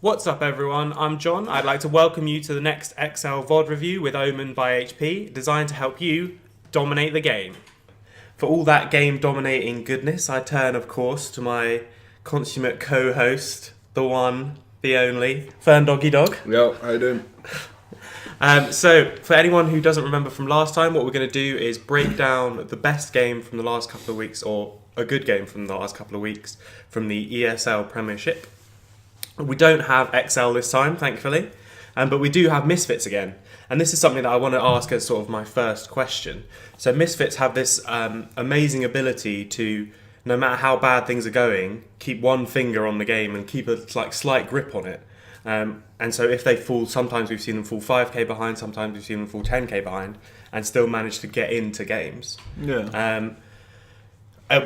What's up everyone, I'm John. I'd like to welcome you to the next ESL VoD review with Omen by HP, designed to help you dominate the game. For all that game dominating goodness, I turn of course to my consummate co-host, the one, the only, Furndoggy Dog. Yo, how you doing? So, for anyone who doesn't remember from last time, what we're going to do is break down the best game from the last couple of weeks, or a good game from the last couple of weeks, from the ESL Premiership. We don't have XL this time, thankfully, but we do have Misfits again. And this is something that I want to ask as sort of my first question. So Misfits have this amazing ability to, no matter how bad things are going, keep one finger on the game and keep a slight grip on it. And so if they fall, sometimes we've seen them fall 5k behind, sometimes we've seen them fall 10k behind, and still manage to get into games. Yeah.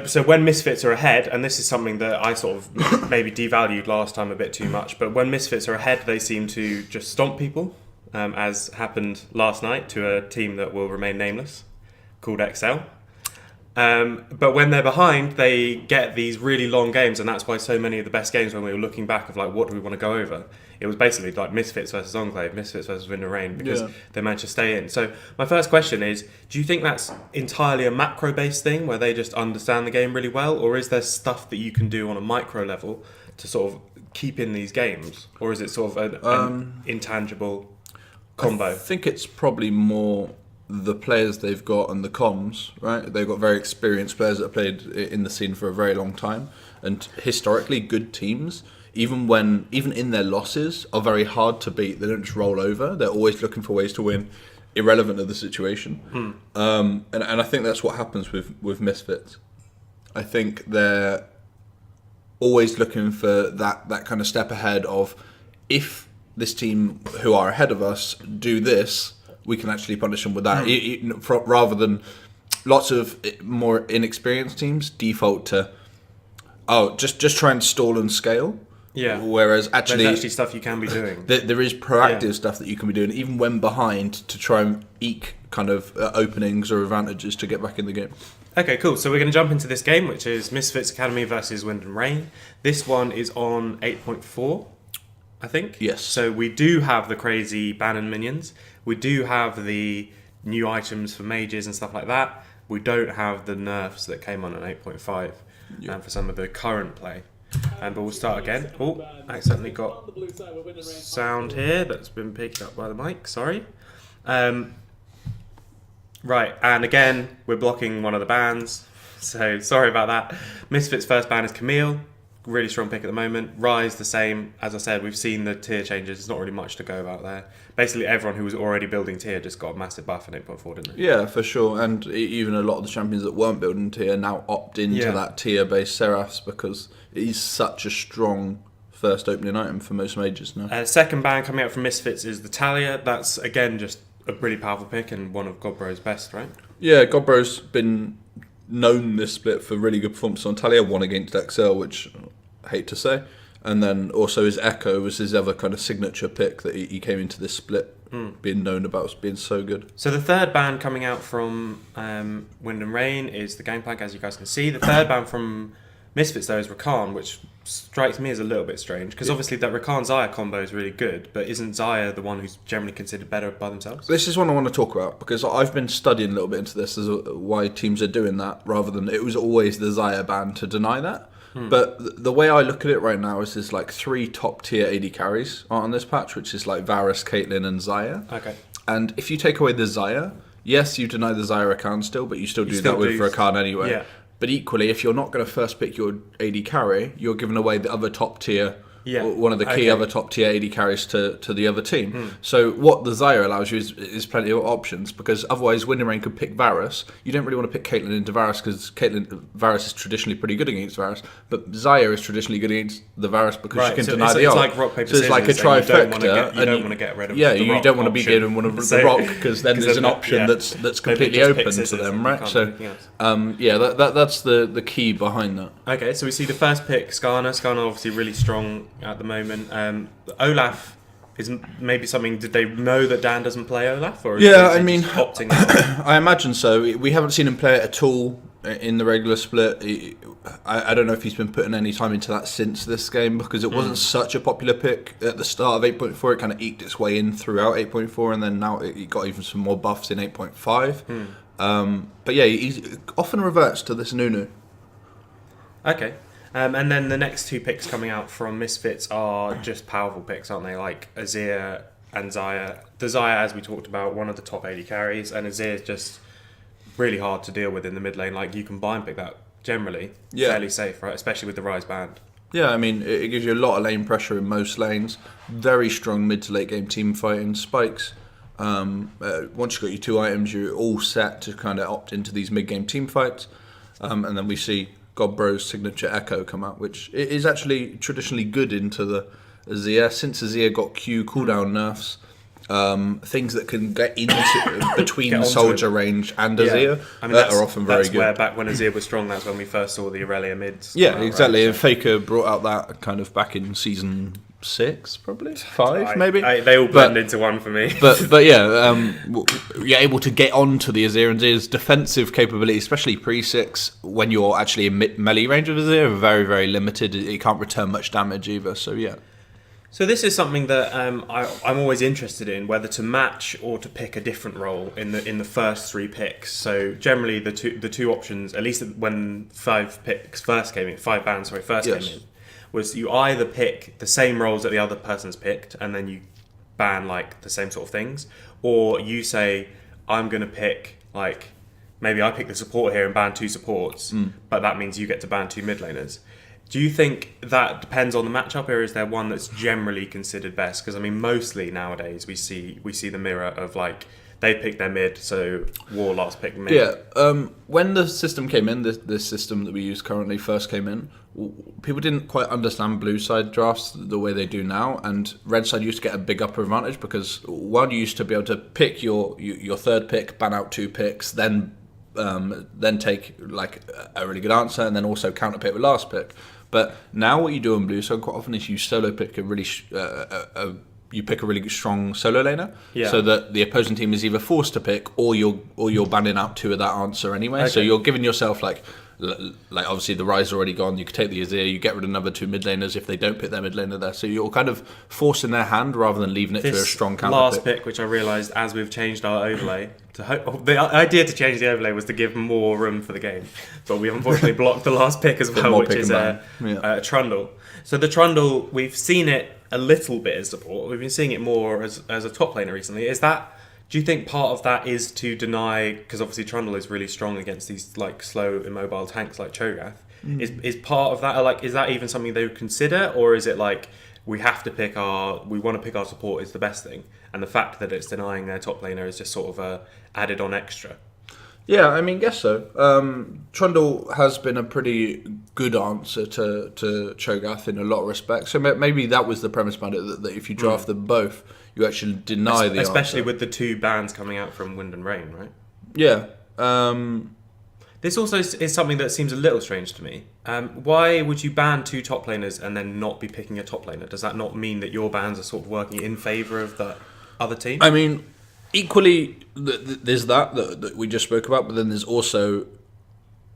So when Misfits are ahead, and this is something that I sort of maybe devalued last time a bit too much, but when Misfits are ahead, they seem to just stomp people, as happened last night to a team that will remain nameless, called XL. But when they're behind, they get these really long games, and that's why so many of the best games, when we were looking back of like, what do we want to go over? It was basically like Misfits versus Enclave, Misfits versus Wind and Rain, because they managed to stay in. So my first question is, do you think that's entirely a macro-based thing, where they just understand the game really well, or is there stuff that you can do on a micro level to sort of keep in these games? Or is it sort of an intangible combo? I think it's probably more the players they've got and the comms, right? They've got very experienced players that have played in the scene for a very long time, and historically good teams, even in their losses, are very hard to beat. They don't just roll over. They're always looking for ways to win, irrelevant of the situation. And I think that's what happens with Misfits. I think they're always looking for that kind of step ahead of, if this team who are ahead of us do this, we can actually punish them with that, rather than lots of more inexperienced teams default to, just try and stall and scale. Yeah. Whereas actually, there's actually stuff you can be doing. There is proactive stuff that you can be doing, even when behind, to try and eke kind of openings or advantages to get back in the game. Okay, cool. So we're going to jump into this game, which is Misfits Academy versus Wind and Rain. This one is on 8.4, I think. Yes. So we do have the crazy Bannon minions. We do have the new items for mages and stuff like that. We don't have the nerfs that came on at 8.5 for some of the current play. But we'll start again. Oh, accidentally got sound here that's been picked up by the mic. Sorry. Right, and again, we're blocking one of the bans. So sorry about that. Misfits' first ban is Camille. Really strong pick at the moment. Rise, the same. As I said, we've seen the tier changes. There's not really much to go about there. Basically, everyone who was already building tier just got a massive buff in 8.4, didn't they? Yeah, for sure. And even a lot of the champions that weren't building tier now opt into that tier-based Seraphs, because he's such a strong first opening item for most mages now. Second ban coming out from Misfits is the Talia. That's, again, just a really powerful pick and one of Godbro's best, right? Yeah, Godbro's been known this split for really good performance on Talia. Won against XL, which I hate to say. And then also his Echo was his other kind of signature pick that he came into this split being known about as being so good. So the third ban coming out from Wind and Rain is the Gangplank, as you guys can see. The third ban from Misfits, though, is Rakan, which strikes me as a little bit strange, because obviously that Rakan-Zaya combo is really good, but isn't Zaya the one who's generally considered better by themselves? This is one I want to talk about, because I've been studying a little bit into this as why teams are doing that, rather than it was always the Zaya ban to deny that. But the way I look at it right now is there's like 3 top tier AD carries on this patch, which is like Varus, Caitlyn and Zaya. Okay. And if you take away the Zaya, yes, you deny the Zaya Rakan still, but you still do that with Rakan anyway. Yeah. But equally, if you're not going to first pick your AD carry, you're giving away the other top tier, one of the key other top tier AD carries to the other team. So what the Zaya allows you is plenty of options, because otherwise Wind and Rain could pick Varus. You don't really want to pick Caitlyn into Varus, because Varus is traditionally pretty good against Varus, but Zaya is traditionally good against the Varus because she can deny the ult. It's like rock, paper, scissors. So it's like a trifecta. You don't want to get rid of the rock. Yeah, you don't want to be given one of the rock, because then there's an option that's completely open to them, right? So that's the key behind that. Okay, so we see the first pick, Skarner. Skarner obviously really strong at the moment. Olaf is maybe something. Did they know that Dan doesn't play Olaf? Or opting I imagine so. We haven't seen him play it at all in the regular split. I don't know if he's been putting any time into that since this game, because it wasn't such a popular pick at the start of 8.4. It kind of eked its way in throughout 8.4, and then now it got even some more buffs in 8.5. But yeah, he often reverts to this Nunu. Okay. And then the next two picks coming out from Misfits are just powerful picks, aren't they? Like Azir and Xayah. The Xayah, as we talked about, one of the top 80 carries, and Azir is just really hard to deal with in the mid lane. Like, you can blind pick that generally fairly safe, right? Especially with the Rise band. Yeah, I mean, it gives you a lot of lane pressure in most lanes. Very strong mid to late game team fighting. Spikes. Once you've got your 2 items, you're all set to kind of opt into these mid game team fights. And then we see Godbro's signature Echo come out, which is actually traditionally good into the Azir. Since Azir got Q cooldown nerfs, things that can get into between soldier range and Azir are often very good. Where back when Azir was strong, that's when we first saw the Aurelia mids. Yeah, exactly. Right? And Faker brought out that kind of back in season 6, probably 5, maybe. They all blend into one for me. But yeah, you're able to get onto the Azir, and Azir's defensive capability, especially pre-6, when you're actually in melee range of Azir, are very, very limited. It can't return much damage either. So yeah. So this is something that I'm always interested in, whether to match or to pick a different role in the first 3 picks. So generally the two options, at least when 5 bans first came in, was you either pick the same roles that the other person's picked and then you ban like the same sort of things, or you say, I'm going to pick, like, maybe I pick the support here and ban 2 supports, but that means you get to ban 2 mid laners. Do you think that depends on the matchup, or is there one that's generally considered best? Because I mean, mostly nowadays we see the mirror of, like, they pick their mid, so Warlocks pick mid. Yeah, when the system came in, this system that we use currently first came in, people didn't quite understand blue side drafts the way they do now, and red side used to get a big upper advantage because one, you used to be able to pick your third pick, ban out 2 picks, then take like a really good answer, and then also counter pick with last pick. But now what you do on blue side quite often is you solo pick you pick a really strong solo laner, so that the opposing team is either forced to pick or you're banning out 2 of that answer anyway. Okay. So you're giving yourself like obviously the Rise already gone. You could take the Azir, you get rid of another 2 mid laners if they don't pick their mid laner there. So you're kind of forcing their hand rather than leaving it to a strong counter last pick, which I realised as we've changed our overlay, the idea to change the overlay was to give more room for the game, but we unfortunately blocked the last pick as well, which is a Trundle. So the Trundle, we've seen it a little bit as support. We've been seeing it more as a top laner recently. Do you think part of that is to deny, because obviously Trundle is really strong against these like slow immobile tanks like Cho'Gath? Is part of that, or like, is that even something they would consider, or is it like we want to pick our support is the best thing, and the fact that it's denying their top laner is just sort of a added on extra? Yeah, I mean, guess so. Trundle has been a pretty good answer to Cho'Gath in a lot of respects. So maybe that was the premise behind it, that if you draft them both, you actually deny the answer. Especially with the 2 bans coming out from Wind and Rain, right? Yeah. This also is something that seems a little strange to me. Why would you ban 2 top laners and then not be picking a top laner? Does that not mean that your bans are sort of working in favour of the other team? I mean, equally, there's that we just spoke about, but then there's also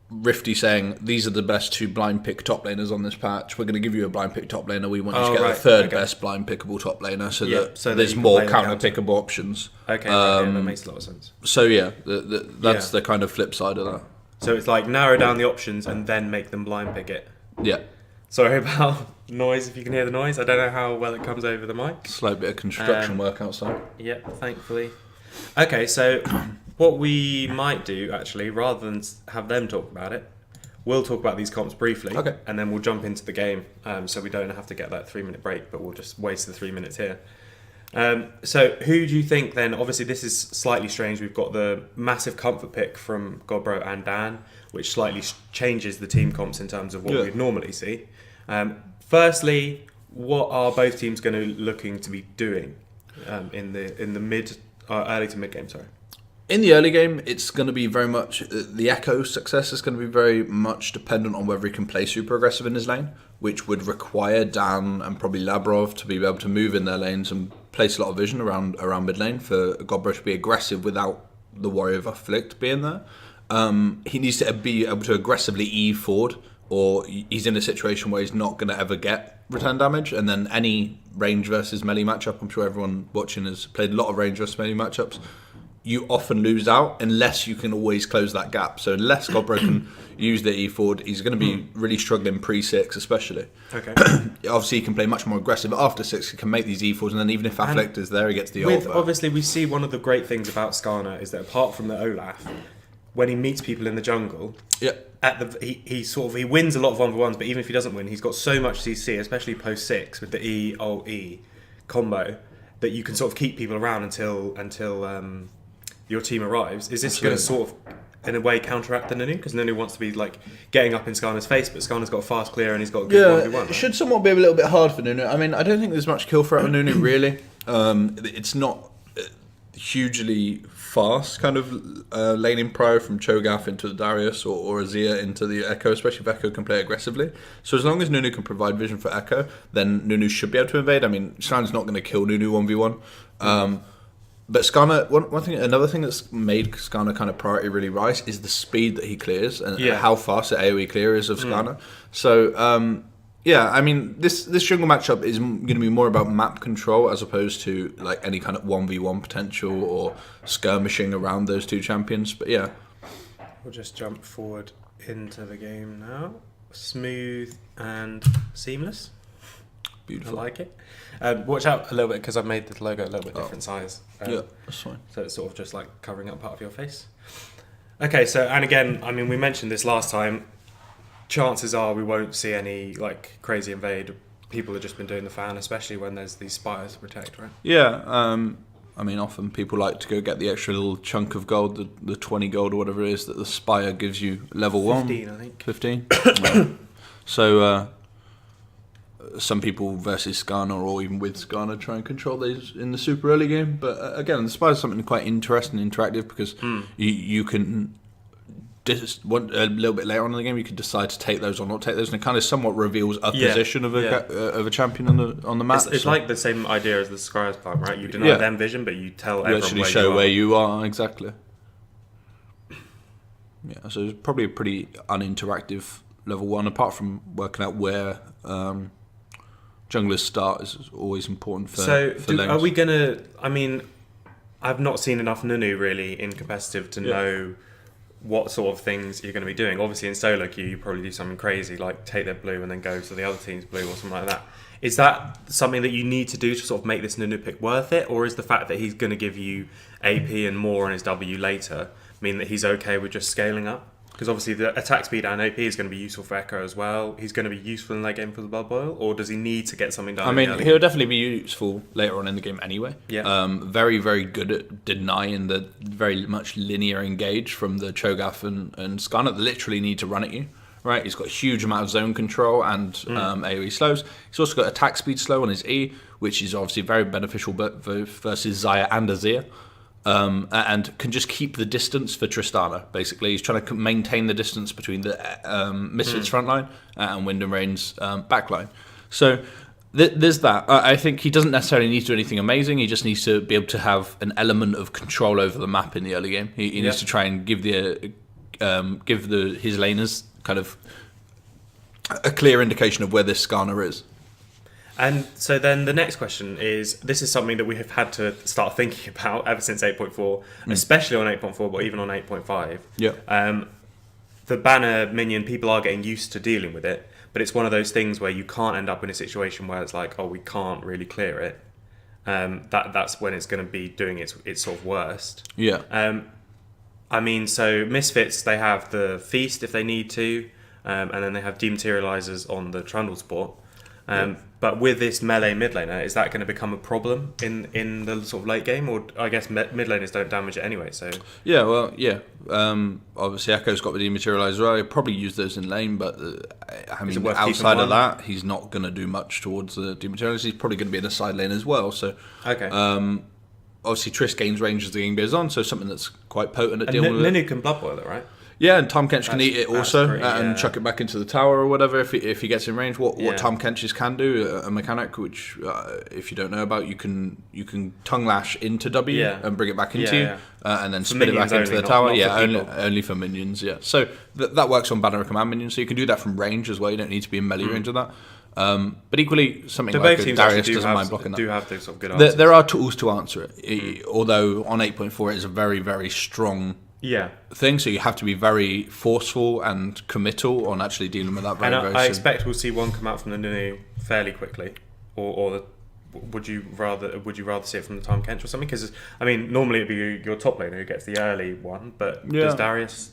Rifty saying, these are the best 2 blind pick top laners on this patch. We're going to give you a blind pick top laner. We want you to get the third best blind pickable top laner, so that there's more counter pickable options. Okay, that makes a lot of sense. So yeah, that's the kind of flip side of that. So it's like narrow down the options and then make them blind pick it. Yeah. Sorry about noise, if you can hear the noise. I don't know how well it comes over the mic. Slight bit of construction work outside. Yep, thankfully. Okay, so what we might do, actually, rather than have them talk about it, we'll talk about these comps briefly, and then we'll jump into the game, so we don't have to get that 3-minute break, but we'll just waste the 3 minutes here. So who do you think then? Obviously, this is slightly strange. We've got the massive comfort pick from Godbro and Dan, which slightly changes the team comps in terms of what we'd normally see. Firstly, what are both teams going to looking to be doing in the mid, early to mid game? Sorry. In the early game, it's going to be very much the Echo success is going to be very much dependent on whether he can play super aggressive in his lane, which would require Dan and probably Labrov to be able to move in their lanes and place a lot of vision around mid lane for Godbro to be aggressive without the worry of Afflict being there. he needs to be able to aggressively Eve forward, or he's in a situation where he's not going to ever get return damage. And then any range versus melee matchup, I'm sure everyone watching has played a lot of range versus melee matchups, you often lose out unless you can always close that gap. So unless Godbro can use the E forward, he's going to be really struggling pre-6 especially. Okay. Obviously, he can play much more aggressive after 6. He can make these E forwards, and then even if Afflict is there, he gets the ult. Obviously, we see one of the great things about Skarner is that apart from the Olaf, when he meets people in the jungle, he wins a lot of 1v1s, but even if he doesn't win, he's got so much CC, especially post 6 with the E, ult, E combo, that you can sort of keep people around until your team arrives. Is this going to sort of, in a way, counteract the Nunu? Because Nunu wants to be like getting up in Skarner's face, but Skarner's got a fast clear and he's got a good 1v1. It should somewhat be a little bit hard for Nunu. I mean, I don't think there's much kill threat on Nunu, really. It's not hugely fast kind of laning pro from Cho'Gath into the Darius or Azir into the Echo, especially if Echo can play aggressively. So as long as Nunu can provide vision for Echo, then Nunu should be able to invade. I mean, Skarner's not going to kill Nunu 1v1. But Skarner, another thing that's made Skarner kind of priority really rise is the speed that he clears and how fast the AoE clear is of Skarner. So, I mean, this jungle matchup is going to be more about map control as opposed to like any kind of 1v1 potential or skirmishing around those two champions. But yeah. We'll just jump forward into the game now. Smooth and seamless. Beautiful. I like it. Watch out a little bit because I've made the logo a little bit different size. That's fine. So it's sort of just like covering up part of your face. Okay, so, and again, I mean, we mentioned this last time. Chances are we won't see any like crazy invade. People have just been doing the fan, especially when there's these spires to protect, right? Yeah. I mean, often people like to go get the extra little chunk of gold, the 20 gold or whatever it is that the spire gives you level 15, 1. I think. 15? So, some people versus Skarner or even with Skarner try and control these in the super early game. But again, the spire is something quite interesting and interactive because you can... a little bit later on in the game, you could decide to take those or not take those, and it kind of somewhat reveals a position of a champion on the map. It's like the same idea as the Scryer's plan, right? You deny them vision, but you tell everyone actually where show you are. where you are exactly. Yeah, so it's probably a pretty uninteractive level 1, apart from working out where junglers start is always important for. So, lanes. are we gonna? I mean, I've not seen enough Nunu really in competitive to know what sort of things you're going to be doing. Obviously in solo queue you probably do something crazy like take their blue and then go to the other team's blue or something like that. Is that something that you need to do to sort of make this Nunu pick worth it, or is the fact that he's going to give you AP and more on his W later mean that he's okay with just scaling up? Because obviously the attack speed and AP is going to be useful for Echo as well. He's going to be useful in late game for the Blood Boil, or does he need to get something done? I mean, he'll definitely be useful later on in the game anyway. Yeah. Very, very good at denying the very much linear engage from the Cho'Gath and Skarner that literally need to run at you. Right, he's got a huge amount of zone control and AoE slows. He's also got attack speed slow on his E, which is obviously very beneficial versus Xayah and Azir. And can just keep the distance for Tristana, basically. He's trying to maintain the distance between the Misfits front line and Wind and Rain's back line. So there's that. I think he doesn't necessarily need to do anything amazing. He just needs to be able to have an element of control over the map in the early game. He needs to try and give his laners kind of a clear indication of where this Skarner is. And so then the next question is, this is something that we have had to start thinking about ever since 8.4, especially on 8.4, but even on 8.5. Yeah. The banner minion, people are getting used to dealing with it, but it's one of those things where you can't end up in a situation where it's like, oh, we can't really clear it. That's when it's going to be doing its sort of worst. Yeah. I mean, so Misfits, they have the Feast if they need to, and then they have Dematerializers on the Trundle Sport. But with this melee mid laner, is that going to become a problem in the sort of late game? Or I guess mid laners don't damage it anyway, so... Yeah, well, yeah. Obviously, Echo's got the Dematerializer as well. He'll probably use those in lane, but I mean, outside of that, he's not going to do much towards the Dematerializer. He's probably going to be in a side lane as well, so... Okay. Obviously, Triss gains range as the game goes on, so something that's quite potent at dealing with it. Nunu can Blood Boil it, right? Yeah, and Tom Kench can eat it also and pretty, chuck it back into the tower or whatever if he gets in range. What Tom Kenches can do, a mechanic which, if you don't know about, you can tongue lash into W and bring it back into you, and then spin it back into the tower. Only for minions. Yeah, so that works on banner command minions. So you can do that from range as well. You don't need to be in melee range of that. But equally, something like Darius doesn't mind blocking that. Do have those sort of good answers. There are tools to answer it, although on 8.4 it's a very, very strong thing, so you have to be very forceful and committal on actually dealing with that very soon. I expect we'll see one come out from the Nunu fairly quickly, or would you rather see it from the Tom Kench or something? Because I mean, normally it'd be your top laner who gets the early one, but does Darius?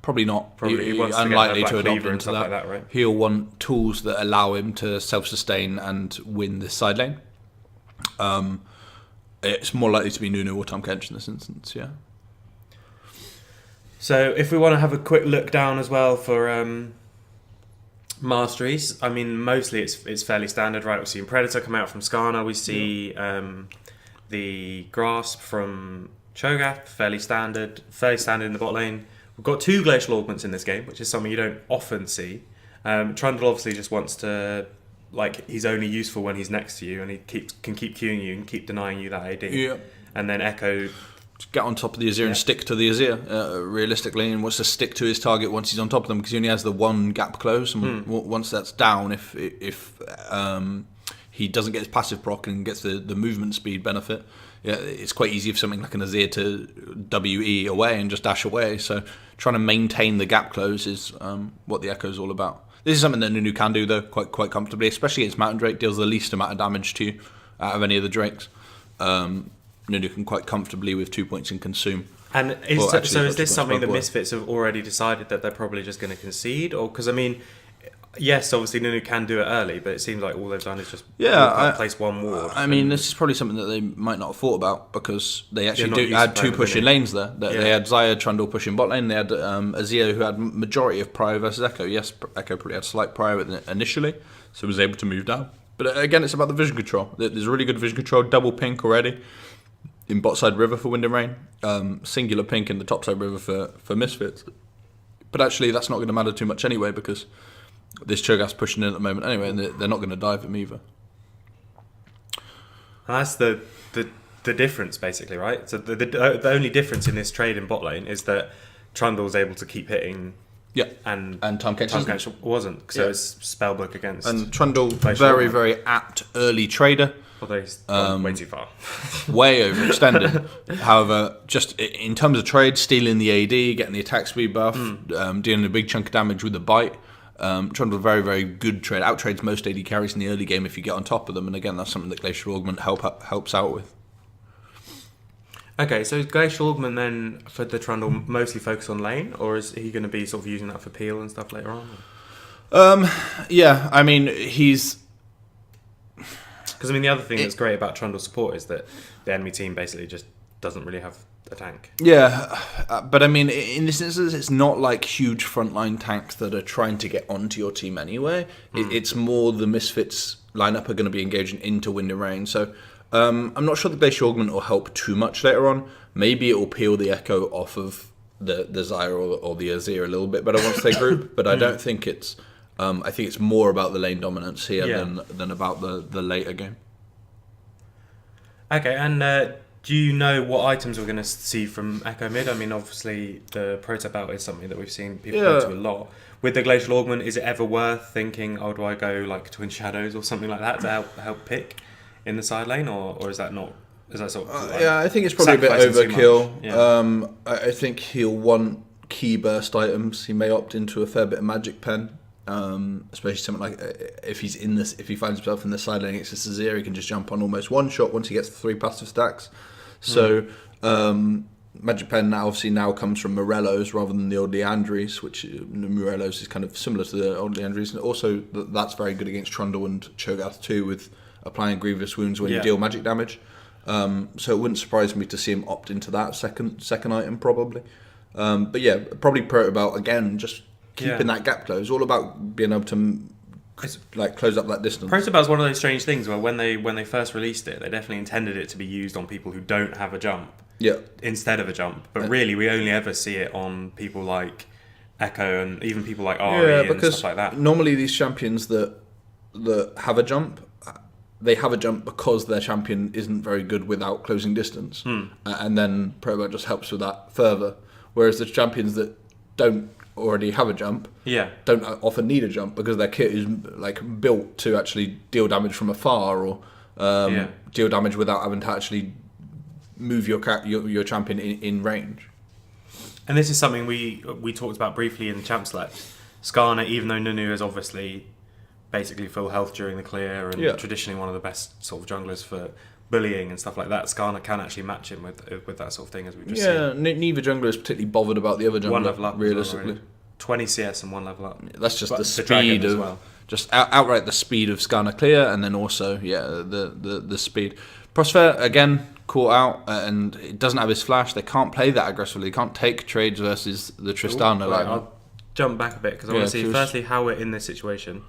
Probably not. Probably He's unlikely to adopt into that. Like that, right? He'll want tools that allow him to self-sustain and win this side lane. It's more likely to be Nunu or Tom Kench in this instance, yeah. So if we want to have a quick look down as well for masteries, I mean, mostly it's fairly standard, right? We've seen Predator come out from Skarner. We see the Grasp from Cho'Gath, fairly standard in the bot lane. We've got 2 Glacial Augments in this game, which is something you don't often see. Trundle obviously just wants to, he's only useful when he's next to you, and he can keep queuing you and keep denying you that AD. Yeah. And then Echo... get on top of the Azir and stick to the Azir, realistically, and wants to stick to his target once he's on top of them, because he only has the one gap close, and once that's down, if he doesn't get his passive proc and gets the movement speed benefit, it's quite easy for something like an Azir to WE away and just dash away. So trying to maintain the gap close is what the Echo is all about. This is something that Nunu can do, though, quite comfortably, especially against Mountain Drake. Deals the least amount of damage to you out of any of the Drakes. Nunu can quite comfortably with 2 points in consume. And is this something that Misfits have already decided that they're probably just going to concede? Or because I mean, yes, obviously Nunu can do it early, but it seems like all they've done is just place one ward. I mean, this is probably something that they might not have thought about, because they actually had 2 pushing lanes there. They had Xayah, Trundle pushing bot lane. They had Azir, who had majority of prio versus Echo. Yes, Echo probably had slight prio initially, so was able to move down. But again, it's about the vision control. There's really good vision control, double pink already in bot side river for Wind and Rain, singular pink in the top side river for Misfits. But actually, that's not going to matter too much anyway, because this Cho'Gath's pushing in at the moment anyway, and they're not going to dive him either. And that's the difference, basically, right? So the only difference in this trade in bot lane is that Trundle's able to keep hitting. Yeah, and Tom Kench wasn't, so it's spellbook against. And Trundle, very apt early trader. Although he's way too far. Way overextended. However, just in terms of trade, stealing the AD, getting the attack speed buff, dealing a big chunk of damage with the bite. Trundle, very, very good trade. Outtrades most AD carries in the early game if you get on top of them. And again, that's something that Glacial Augment helps out with. Okay, so is Glacial Augment then for the Trundle mostly focused on lane, or is he going to be sort of using that for peel and stuff later on? Yeah, I mean, he's... Because I mean, the other thing that's great about Trundle support is that the enemy team basically just doesn't really have a tank. Yeah, but I mean, in this instance, it's not like huge frontline tanks that are trying to get onto your team anyway. It's more the Misfits lineup are going to be engaging into Wind and Rain. So I'm not sure the Glacial Augment will help too much later on. Maybe it will peel the Echo off of the Xayah or the Azir a little bit better once they group, but I don't think it's... I think it's more about the lane dominance here than about the later game. Okay, and do you know what items we're going to see from Echo mid? I mean, obviously the Proto Belt is something that we've seen people go to a lot. With the Glacial Augment, is it ever worth thinking, oh, do I go like Twin Shadows or something like that to help pick in the side lane, or is that not? Is that sort of I think it's probably a bit overkill. I think he'll want key burst items. He may opt into a fair bit of Magic Pen. Especially something like if he finds himself in the side lane against this Azir, he can just jump on almost one shot once he gets the 3 passive stacks. So Magic Pen now comes from Morello's rather than the old Leandries, which Morello's is kind of similar to the old Leandries, and also that's very good against Trundle and Cho'Gath too, with applying grievous wounds when you deal magic damage. So it wouldn't surprise me to see him opt into that second item probably. But yeah, probably Protobelt again, just keeping that gap close, all about being able to close up that distance. Protobelt's one of those strange things where when they first released it, they definitely intended it to be used on people who don't have a jump. instead of a jump. But really, we only ever see it on people like Echo and even people like Ari and stuff like that. Normally these champions that have a jump, they have a jump because their champion isn't very good without closing distance, and then Promo just helps with that further. Whereas the champions that don't already have a jump, don't often need a jump because their kit is like built to actually deal damage from afar or deal damage without having to actually move your champion in range. And this is something we talked about briefly in Champ Select. Skarner, even though Nunu is obviously basically full health during the clear and traditionally one of the best sort of junglers for bullying and stuff like that, Skarner can actually match him with that sort of thing, as we've just seen. Neither jungler is particularly bothered about the other jungler. One level up, realistically. 20 CS and one level up. That's just the speed of just outright the speed of Skarner clear, and then also the speed. Prosper again caught out, and it doesn't have his flash. They can't play that aggressively. They can't take trades versus the Tristana. I'll jump back a bit because I want to see firstly how we're in this situation.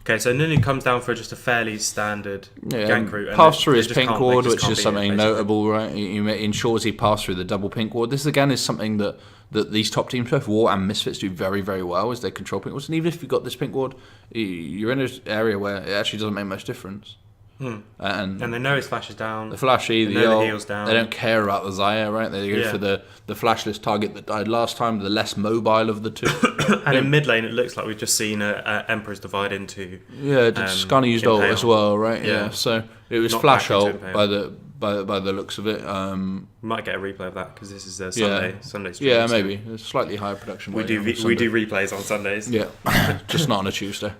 Okay, so Nunu comes down for just a fairly standard gank route. Pass through his pink ward, which is something notable, right? He ensures he passed through the double pink ward. This again is something that these top teams, both War and Misfits, do very, very well, is they control pink wards. And even if you've got this pink ward, you're in an area where it actually doesn't make much difference. And they know his flash is down. The flashy, the heal's down. They don't care about the Xayah, right? They go for the flashless target that died last time, the less mobile of the two. And in mid lane, it looks like we've just seen Emperor's divide into. Skarner used ult as well, right? Yeah. So it was not flash ult by the looks of it. Might get a replay of that because this is a Sunday stream. Yeah, maybe a slightly higher production. We do replays on Sundays. Yeah, just not on a Tuesday.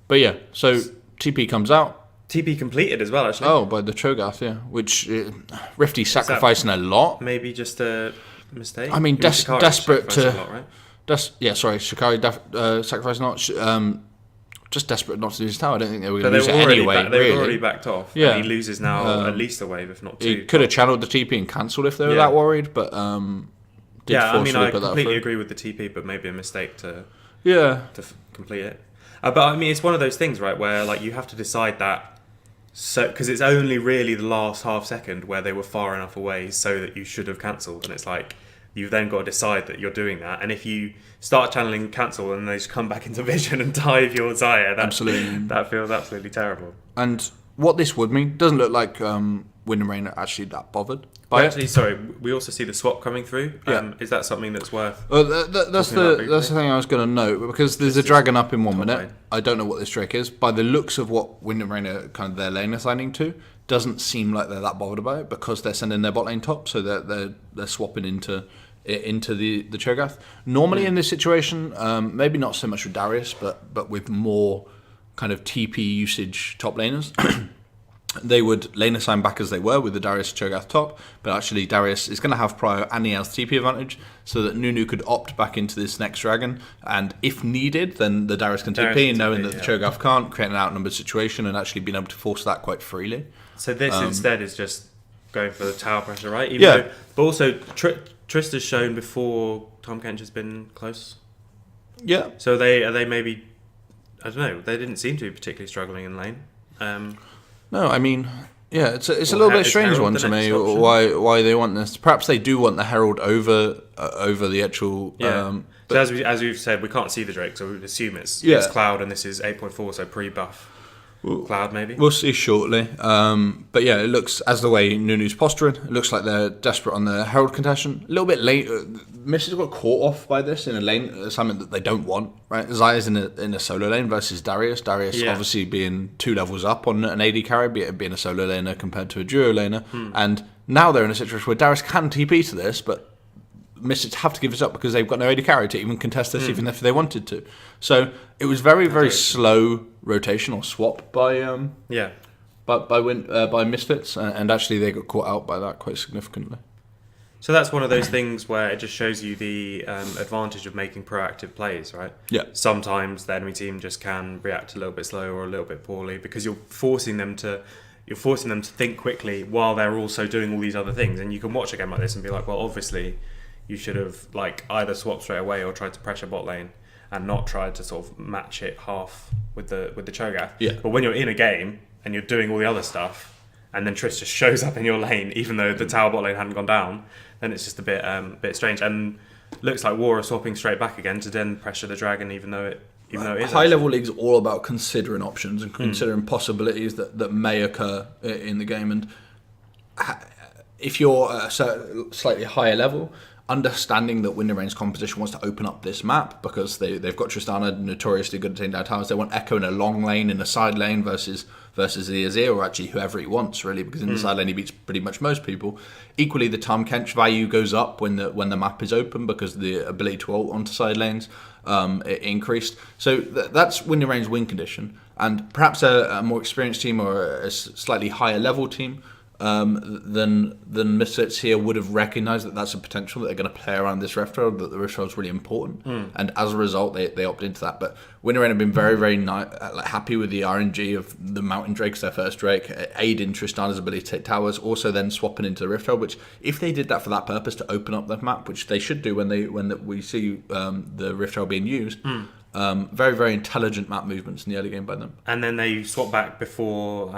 But yeah, so TP comes out. TP completed as well, actually. Oh, by the Cho'Gath, which Rifty sacrificing a lot. Maybe just a mistake. I mean, desperate to. A lot, right? Shikari sacrificing a lot. Just desperate not to lose his tower. I don't think they were going to lose it anyway. They were already backed off. Yeah. And he loses now at least a wave, if not two. He could have channeled the TP and cancelled if they were that worried, but I completely agree with the TP, but maybe a mistake to complete it. But I mean, it's one of those things, right, where like you have to decide that. So, because it's only really the last half second where they were far enough away so that you should have cancelled, and it's like you've then got to decide that you're doing that. And if you start channeling cancel and they just come back into vision and dive your Xayah, that feels absolutely terrible. And what this would mean doesn't look like Wind and Rain are actually that bothered by it. Sorry, we also see the swap coming through. Is that something that's worth? That's the thing I was going to note, because there's a dragon up in 1 minute. Lane. I don't know what this Drake is. By the looks of what Wind and Rain are kind of their lane assigning to, doesn't seem like they're that bothered about it because they're sending their bot lane top, so they're swapping into the Cho'Gath. Normally in this situation, maybe not so much with Darius, but with more kind of TP usage top laners. They would lane assign back as they were with the Darius Cho'Gath top, but actually Darius is going to have prio and he has TP advantage, so that Nunu could opt back into this next dragon, and if needed, then the Darius can TP, knowing that the Cho'Gath can't, create an outnumbered situation and actually being able to force that quite freely. So this instead is just going for the tower pressure, right? But also Trista's shown before Tom Kench has been close. Yeah. So are they maybe, I don't know, they didn't seem to be particularly struggling in lane. No, I mean, it's a little bit strange one to me. Why they want this? Perhaps they do want the Herald over the actual. So as we've said, we can't see the Drake, so we would assume it's Cloud, and this is 8.4, so pre-buff. Cloud maybe. We'll see shortly. But yeah, it looks, as the way Nunu's posturing, it looks like they're desperate on the Herald contention. A little bit late. Misses got caught off by this in a lane assignment that they don't want. Right, Xayah's in a solo lane versus Darius. Darius obviously being 2 levels up on an AD carry, being a solo laner compared to a duo laner. And now they're in a situation where Darius can TP to this, but Misfits have to give this up because they've got no AD carry to even contest this, even if they wanted to. So it was very, very slow rotation or swap by Misfits, and actually they got caught out by that quite significantly. So that's one of those things where it just shows you the advantage of making proactive plays, right? Yeah. Sometimes the enemy team just can react a little bit slow or a little bit poorly because you're forcing them to think quickly while they're also doing all these other things. And you can watch a game like this and be like, well, obviously you should have either swapped straight away or tried to pressure bot lane and not tried to sort of match it half with the Cho'Gath. Yeah. But when you're in a game and you're doing all the other stuff and then Triss just shows up in your lane, even though the tower bot lane hadn't gone down, then it's just a bit strange. And looks like War are swapping straight back again to then pressure the dragon, even though it is. High level leagues are all about considering options and considering possibilities that may occur in the game. And if you're at a slightly higher level, understanding that Wind and Rain's composition wants to open up this map because they've got Tristana notoriously good at taking down towers. They want Echo in a long lane, in a side lane versus the Azir, or actually whoever he wants, really, because in the side lane he beats pretty much most people. Equally, the Tahm Kench value goes up when the map is open because the ability to ult onto side lanes it increased. So that's Wind and Rain's win condition. And perhaps a more experienced team or a slightly higher level team than Misfits here would have recognised that that's a potential, that they're going to play around this Rift Herald, that the Rift Herald is really important, and as a result they opt into that. But Wind and Rain have been very, very happy with the RNG of the Mountain Drake as their first Drake, aiding Tristana's ability to take towers, also then swapping into the Rift Herald, which if they did that for that purpose, to open up the map, which they should do when we see the Rift Herald being used. Very, very intelligent map movements in the early game by them. And then they swap back before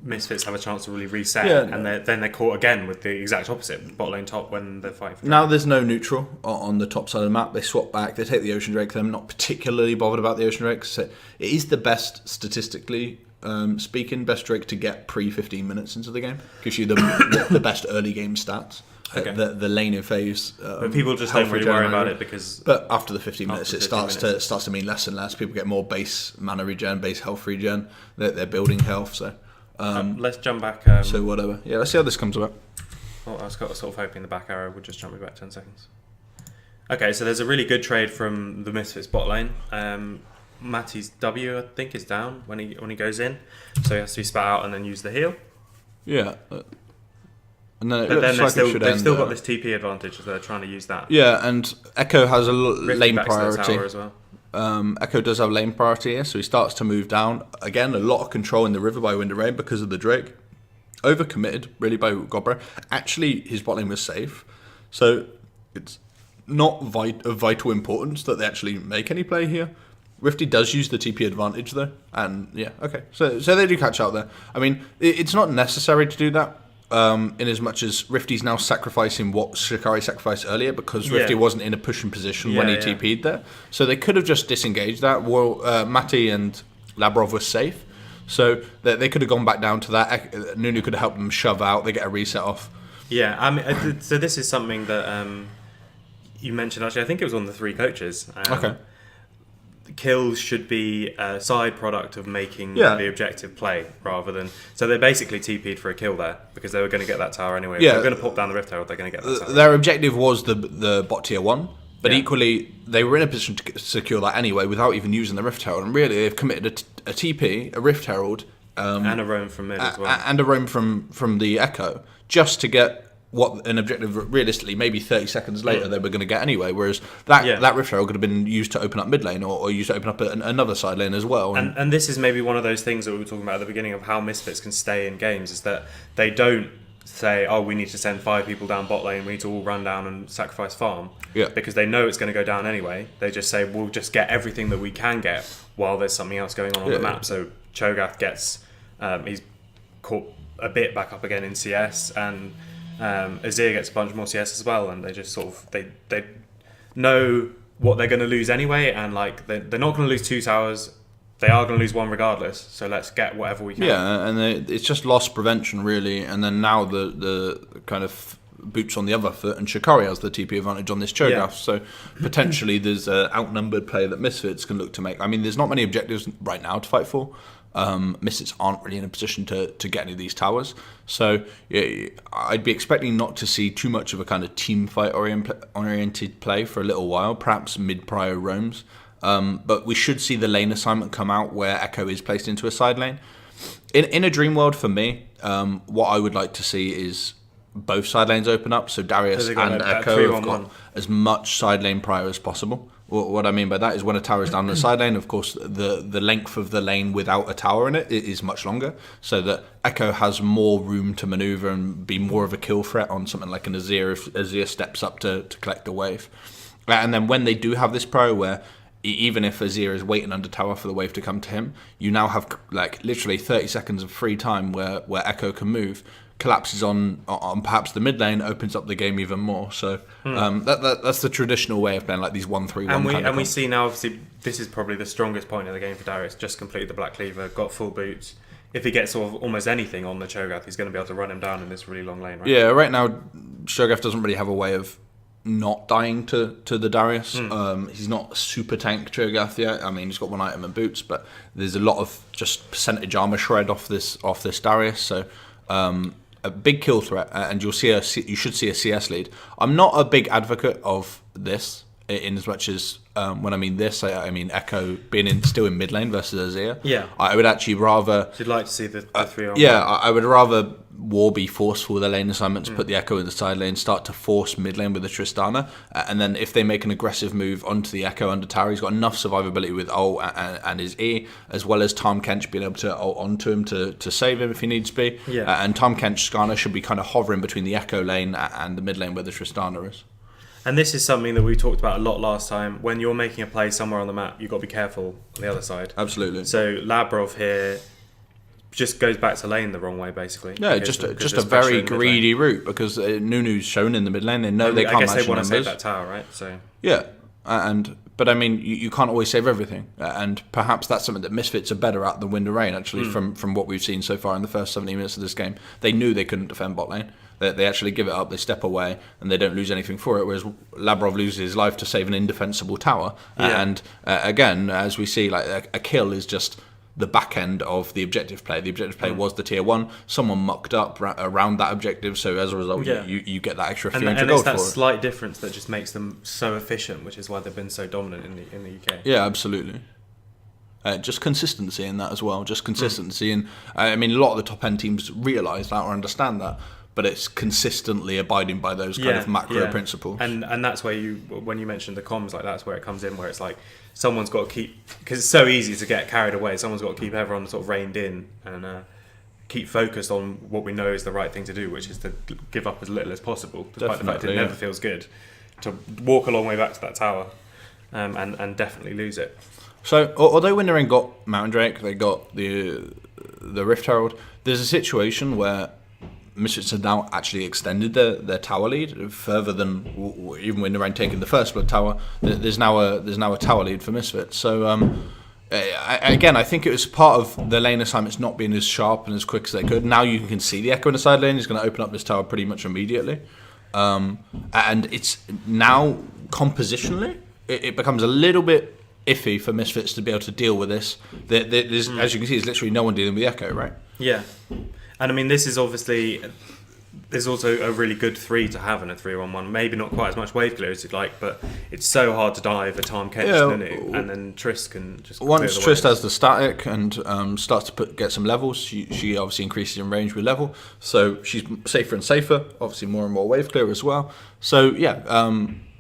Misfits have a chance to really reset. Yeah. And then they're caught again with the exact opposite, bot lane top when they're fighting. Now there's no neutral on the top side of the map. They swap back, they take the Ocean Drake. I'm not particularly bothered about the Ocean Drake. So it is the best, statistically speaking, best Drake to get pre-15 minutes into the game. Gives you the best early game stats. Okay. The laning phase. But people just don't really worry about it because... But after the 15 minutes, it starts to mean less and less. People get more base mana regen, base health regen. They're building health, so... let's jump back... so whatever. Yeah, let's see how this comes about. Well, I was sort of hoping the back arrow would just jump me back 10 seconds. Okay, so there's a really good trade from the Misfits bot lane. Matty's W, I think, is down when he goes in. So he has to be spat out and then use the heal. Yeah. And then but then they've still got this TP advantage, so they're trying to use that. Yeah, and Echo has a lane priority. As well. Echo does have lane priority here, so he starts to move down. Again, a lot of control in the river by Wind and Rain because of the Drake. Overcommitted, really, by Godbro. Actually, his bot lane was safe, so it's not of vital importance that they actually make any play here. Rifty does use the TP advantage, though, and yeah, okay. So they do catch out there. I mean, it's not necessary to do that. In as much as Rifty's now sacrificing what Shikari sacrificed earlier because Rifty wasn't in a pushing position when he TP'd there. So they could have just disengaged that. Well, Matty and Labrov were safe. So they could have gone back down to that. Nunu could have helped them shove out. They get a reset off. Yeah, I mean, so this is something that you mentioned, actually. I think it was on the three coaches. Okay. Kills should be a side product of making the objective play rather than... So they basically TP'd for a kill there because they were going to get that tower anyway. If they were going to pop down the Rift Herald, they're going to get that tower. Their objective was the bot tier 1, but equally they were in a position to secure that anyway without even using the Rift Herald. And really they've committed a TP, a Rift Herald... and a roam from mid as well. And a roam from the Echo just to get... what an objective, realistically, maybe 30 seconds later they were going to get anyway, whereas that Rift Herald could have been used to open up mid lane or used to open up another side lane as well. And this is maybe one of those things that we were talking about at the beginning of how Misfits can stay in games, is that they don't say, oh, we need to send 5 people down bot lane, we need to all run down and sacrifice farm, because they know it's going to go down anyway. They just say, we'll just get everything that we can get while there's something else going on the map. So Cho'Gath gets, he's caught a bit back up again in CS, and Azir gets a bunch more CS as well, and they just sort of they know what they're going to lose anyway, and like they're not going to lose 2 towers, they are going to lose 1 regardless. So let's get whatever we can. Yeah, and it's just loss prevention really, and then now the kind of boots on the other foot, and Shikari has the TP advantage on this Cho'Gath. So potentially there's an outnumbered play that Misfits can look to make. I mean, there's not many objectives right now to fight for. Misfits aren't really in a position to get any of these towers, so I'd be expecting not to see too much of a kind of team fight oriented play for a little while, perhaps mid-prio roams, but we should see the lane assignment come out where Echo is placed into a side lane. In a dream world for me, what I would like to see is both side lanes open up, so Darius and Echo have got as much side lane prio as possible. What I mean by that is when a tower is down the side lane, of course, the length of the lane without a tower in it is much longer, so that Echo has more room to maneuver and be more of a kill threat on something like an Azir if Azir steps up to collect the wave. And then when they do have this pro where even if Azir is waiting under tower for the wave to come to him, you now have like literally 30 seconds of free time where Echo can move, collapses on perhaps the mid lane, opens up the game even more. So that's the traditional way of playing, like these 1-3-1 and we see now, obviously, this is probably the strongest point of the game for Darius. Just completed the Black Cleaver, got full boots. If he gets sort of almost anything on the Cho'Gath, he's going to be able to run him down in this really long lane, right? Yeah, right now, Cho'Gath doesn't really have a way of not dying to the Darius. He's not super tank Cho'Gath yet. I mean, he's got one item and boots, but there's a lot of just percentage armor shred off this Darius. So a big kill threat, and you should see a CS lead. I'm not a big advocate of this, in as much as when I mean this, I mean Echo being still in mid lane versus Azir. Yeah, I would actually rather. You'd like to see the 3-on-1. Yeah, I would rather War be forceful with the lane assignments, put the Echo in the side lane, start to force mid lane with the Tristana, and then if they make an aggressive move onto the Echo under tower, he's got enough survivability with ult and his E, as well as Tom Kench being able to ult onto him to save him if he needs to be. Yeah. And Tom Kench Skarner should be kind of hovering between the Echo lane and the mid lane where the Tristana is. And this is something that we talked about a lot last time. When you're making a play somewhere on the map, you've got to be careful on the other side. Absolutely. So Labrov here just goes back to lane the wrong way, basically. Yeah, just a very greedy route, because Nunu's shown in the mid lane. They know they can't match the numbers. I guess they want to save that tower, right? So yeah, but I mean, you can't always save everything, and perhaps that's something that Misfits are better at than Wind and Rain, actually, from what we've seen so far in the first 70 minutes of this game. They knew they couldn't defend bot lane. They actually give it up, they step away, and they don't lose anything for it, whereas Labrov loses his life to save an indefensible tower. Yeah. And again, as we see, like a kill is just the back end of the objective play. The objective play was the tier 1. Someone mucked up around that objective, so as a result, you get that extra few hundred gold for it. And it's that slight difference that just makes them so efficient, which is why they've been so dominant in the UK. Yeah, absolutely. Just consistency in that as well. Just consistency, and I mean, a lot of the top end teams realise that or understand that. But it's consistently abiding by those kind of macro principles. And that's where when you mentioned the comms, like that's where it comes in, where it's like someone's got to keep, because it's so easy to get carried away, someone's got to keep everyone sort of reined in and keep focused on what we know is the right thing to do, which is to give up as little as possible, despite the fact it never feels good, to walk a long way back to that tower and definitely lose it. So, although Wind and Rain got Mountain Drake, they got the Rift Herald, there's a situation where Misfits have now actually extended their tower lead further than even Wind and Rain taking the first blood tower. There's now a tower lead for Misfits. So again, I think it was part of the lane assignments not being as sharp and as quick as they could. Now you can see the Echo in the side lane. He's going to open up this tower pretty much immediately, and it's now compositionally it becomes a little bit iffy for Misfits to be able to deal with this. There's, as you can see, there's literally no one dealing with the Echo, right? Yeah. And I mean, this is obviously, there's also a really good 3 to have in a 3-1-1. Maybe not quite as much wave clear as you'd like, but it's so hard to dive a Tom Kench Nunu, and then Triss can just once Triss has the static and starts to get some levels, she obviously increases in range with level, so she's safer and safer, obviously more and more wave clear as well. So yeah,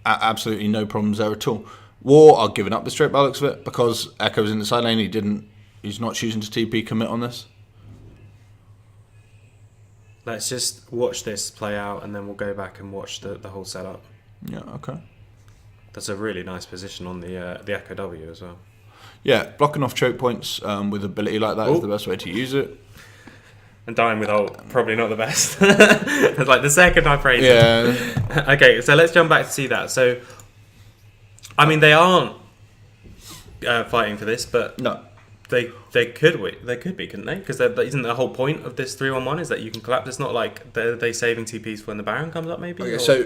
absolutely no problems there at all. War are giving up the straight by the looks of it, because Echo's in the side lane. He's not choosing to TP commit on this. Let's just watch this play out, and then we'll go back and watch the whole setup. Yeah, okay. That's a really nice position on the Echo W as well. Yeah, blocking off choke points with ability like that is the best way to use it. And dying with ult, probably not the best. It's like the second I praised it. Okay, so let's jump back to see that. So, I mean, they aren't fighting for this, but no. They could be, couldn't they? Because isn't the whole point of this 3-1-1 is that you can collapse. It's not like they saving TPs for when the Baron comes up, maybe. Okay, so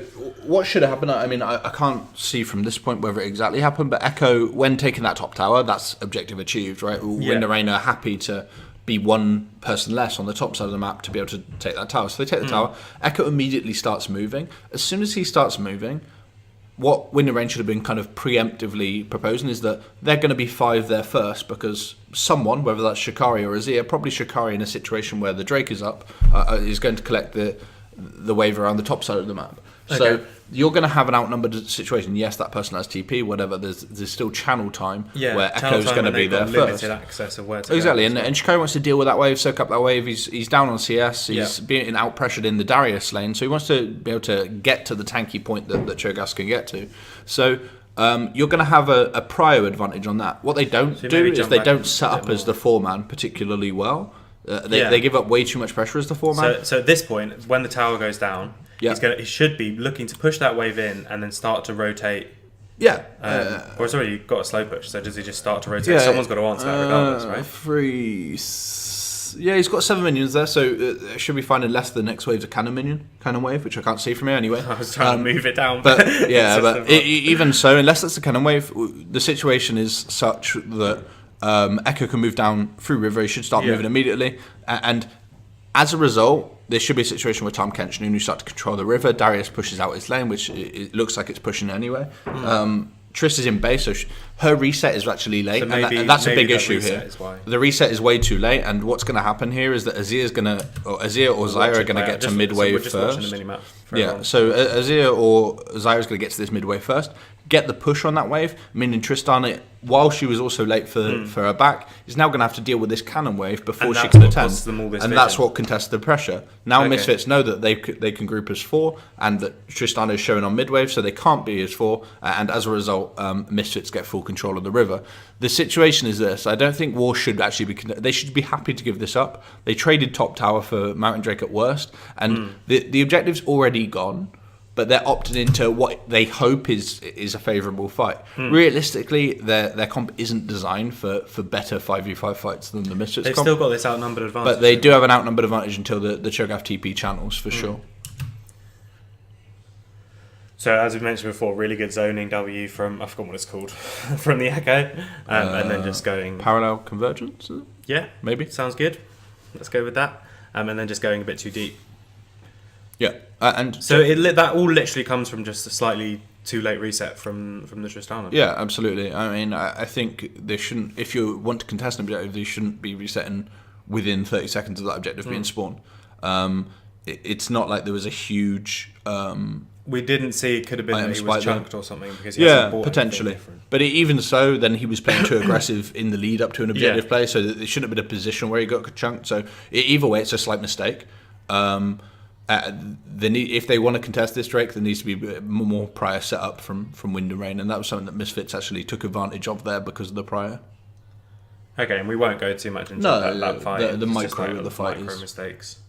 what should have happened? I mean, I can't see from this point whether it exactly happened, but Echo, when taking that top tower, that's objective achieved, right? Wind and Rain are happy to be one person less on the top side of the map to be able to take that tower. So they take the tower. Echo immediately starts moving. As soon as he starts moving, what Wind and Rain should have been kind of preemptively proposing is that they're going to be 5 there first, because someone, whether that's Shikari or Azir, probably Shikari in a situation where the Drake is up, is going to collect the wave around the top side of the map. Okay. So you're going to have an outnumbered situation. Yes, that person has TP, whatever. There's still channel time where Echo's going to be there first. Limited access of where to exactly, go, and Shikari wants to deal with that wave, soak up that wave. He's down on CS. He's being out pressured in the Darius lane, so he wants to be able to get to the tanky point that Cho'Gath can get to. So you're going to have a prio advantage on that. What they don't do is they don't set up as the foreman particularly well. They give up way too much pressure as the foreman. So at this point, when the tower goes down, he should be looking to push that wave in and then start to rotate. Yeah. Or it's already got a slow push, so does he just start to rotate? Someone's got to answer that regardless, right? He's got 7 minions there, so it should be fine unless the next wave's a cannon wave, which I can't see from here anyway. I was trying to move it down. But even so, unless that's a cannon wave, the situation is such that Echo can move down through river. He should start moving immediately. And as a result, there should be a situation where Tom Kench and Nunu start to control the river. Darius pushes out his lane, which it looks like it's pushing anyway. Triss is in base, so her reset is actually late, and that's a big issue here. The reset is way too late, and what's going to happen here is that Azir or Zyra are going to get to mid-wave first. So Azir or Zyra is going to get to this mid-wave first, get the push on that wave, meaning Tristana, while she was also late for her back, is now going to have to deal with this cannon wave before she can attend. And that's what contests the pressure. Now Misfits know that they can group as 4, and that Tristana is showing on mid-wave, so they can't be as 4, and as a result, Misfits get full control of the river. The situation is this: I don't think War should actually be. They should be happy to give this up. They traded top tower for Mountain Drake at worst, and the objective's already gone. But they're opting into what they hope is a favourable fight. Realistically, their comp isn't designed for better 5v5 fights than the Misfits They've comp. still got this outnumbered advantage. But they do have an outnumbered advantage until the Cho'Gath TP channels, for sure. So, as we mentioned before, really good zoning W from, I forgot what it's called, from the Echo. And then just going... Parallel convergence? Yeah. Maybe. Sounds good. Let's go with that. And then just going a bit too deep. Yeah. And so that all literally comes from just a slightly too late reset from the Tristana. Yeah, absolutely. I mean, I think they shouldn't, if you want to contest an objective, they shouldn't be resetting within 30 seconds of that objective being spawned. It's not like there was a huge... we didn't see it could have been that he was chunked or something because he hasn't bought potentially. But even so, then he was playing too aggressive in the lead up to an objective play, so it shouldn't have been a position where he got chunked. So either way, it's a slight mistake. If they want to contest this Drake, there needs to be more prior setup from Wind and Rain, and that was something that Misfits actually took advantage of there because of the prior. Okay, and we won't go too much into that fight. The micro of the fight is mistakes.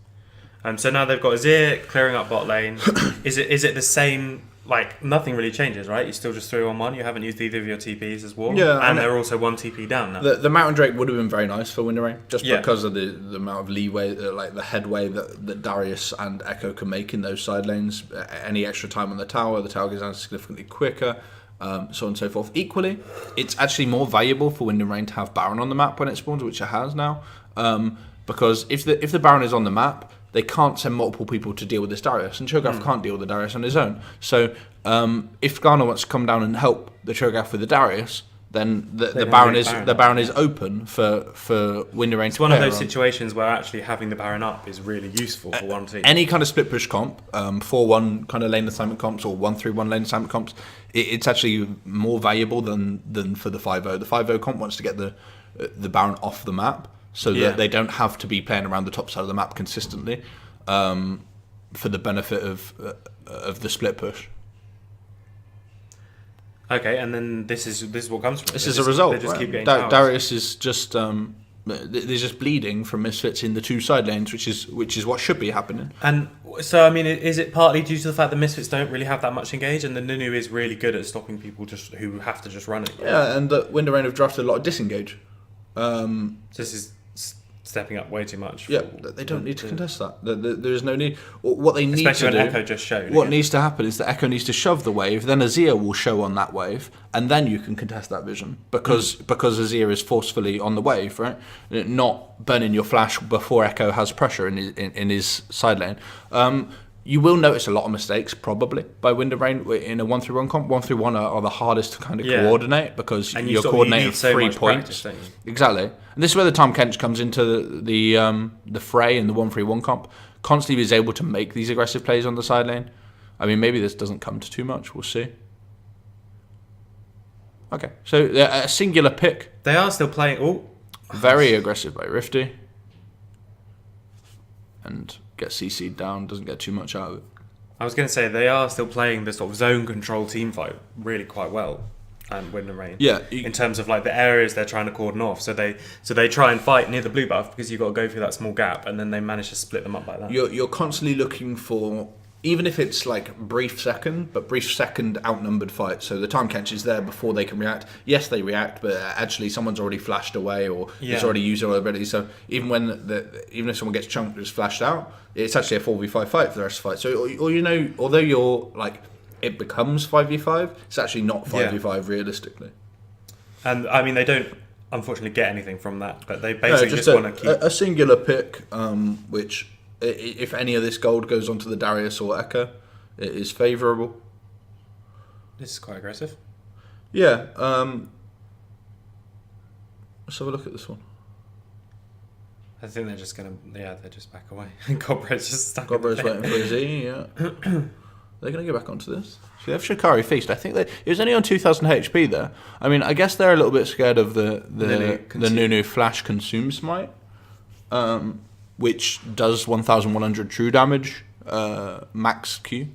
So now they've got Azir clearing up bot lane. Is it the same? Like nothing really changes, right? You still just 3-on-1. You haven't used either of your TPs as War. Yeah, and they're also 1 TP down now. The Mountain Drake would have been very nice for Wind and Rain, just because of the amount of leeway, like the headway that Darius and Echo can make in those side lanes. Any extra time on the tower goes down significantly quicker. So on and so forth. Equally, it's actually more valuable for Wind and Rain to have Baron on the map when it spawns, which it has now, because if the Baron is on the map, they can't send multiple people to deal with this Darius, and Cho'Gath can't deal with the Darius on his own. So if Garner wants to come down and help the Cho'Gath with the Darius, then the Baron is open for Wind and Rain. It's one of those situations where actually having the Baron up is really useful for one team. Any kind of split push comp, 4-1 kind of lane assignment comps or 1-3-1 lane assignment comps, it's actually more valuable than for the 5-0. The 5-0 comp wants to get the Baron off the map, so that they don't have to be playing around the top side of the map consistently, for the benefit of the split push. Okay, and then this is what comes from it. This is a result. They just right? keep getting Darius is just they're just bleeding from Misfits in the 2 side lanes, which is what should be happening. And so, I mean, is it partly due to the fact that Misfits don't really have that much engage, and the Nunu is really good at stopping people who have to just run it? Yeah, and the Wind and Rain have drafted a lot of disengage. This is stepping up way too much. Yeah, they don't need to contest that. There is no need. What they need especially to when do, Echo just showed. What needs to happen is that Echo needs to shove the wave, then Azir will show on that wave, and then you can contest that vision because Azir is forcefully on the wave, right? Not burning your flash before Echo has pressure in his side lane. You will notice a lot of mistakes, probably, by Wind and Rain in a 1-3-1 comp. 1-3-1 are the hardest to kind of coordinate because you're coordinating 3 points. Practice, exactly. And this is where the Tom Kench comes into the fray in the 1-3-1 comp. Constantly is able to make these aggressive plays on the side lane. I mean, maybe this doesn't come to too much. We'll see. Okay, so a singular pick. They are still playing. Very aggressive by Rifty. And... gets CC'd down, doesn't get too much out of it. I was going to say they are still playing the sort of zone control team fight really quite well, and Wind and Rain. Yeah, in terms of like the areas they're trying to cordon off. So they try and fight near the blue buff because you've got to go through that small gap, and then they manage to split them up like that. You're constantly looking for, even if it's like brief second outnumbered fight. So the time catch is there before they can react. Yes, they react, but actually someone's already flashed away or has already used all their abilities. So even if someone gets chunked, just flashed out, it's actually a 4v5 fight for the rest of the fight. So although you're like, it becomes 5v5, it's actually not 5v5 realistically. And I mean, they don't unfortunately get anything from that, but they basically just want to keep a singular pick, which, if any of this gold goes onto the Darius or Echo, it is favourable. This is quite aggressive. Yeah. Let's have a look at this one. I think they're just going to... Yeah, they're just back away. Gobra's just stuck. Gobra's waiting for his E, yeah. They're going to go back onto this. So they have Shikari Feast. I think it was only on 2,000 HP there. I mean, I guess they're a little bit scared of the Nunu Flash Consume Smite, which does 1,100 true damage, max Q.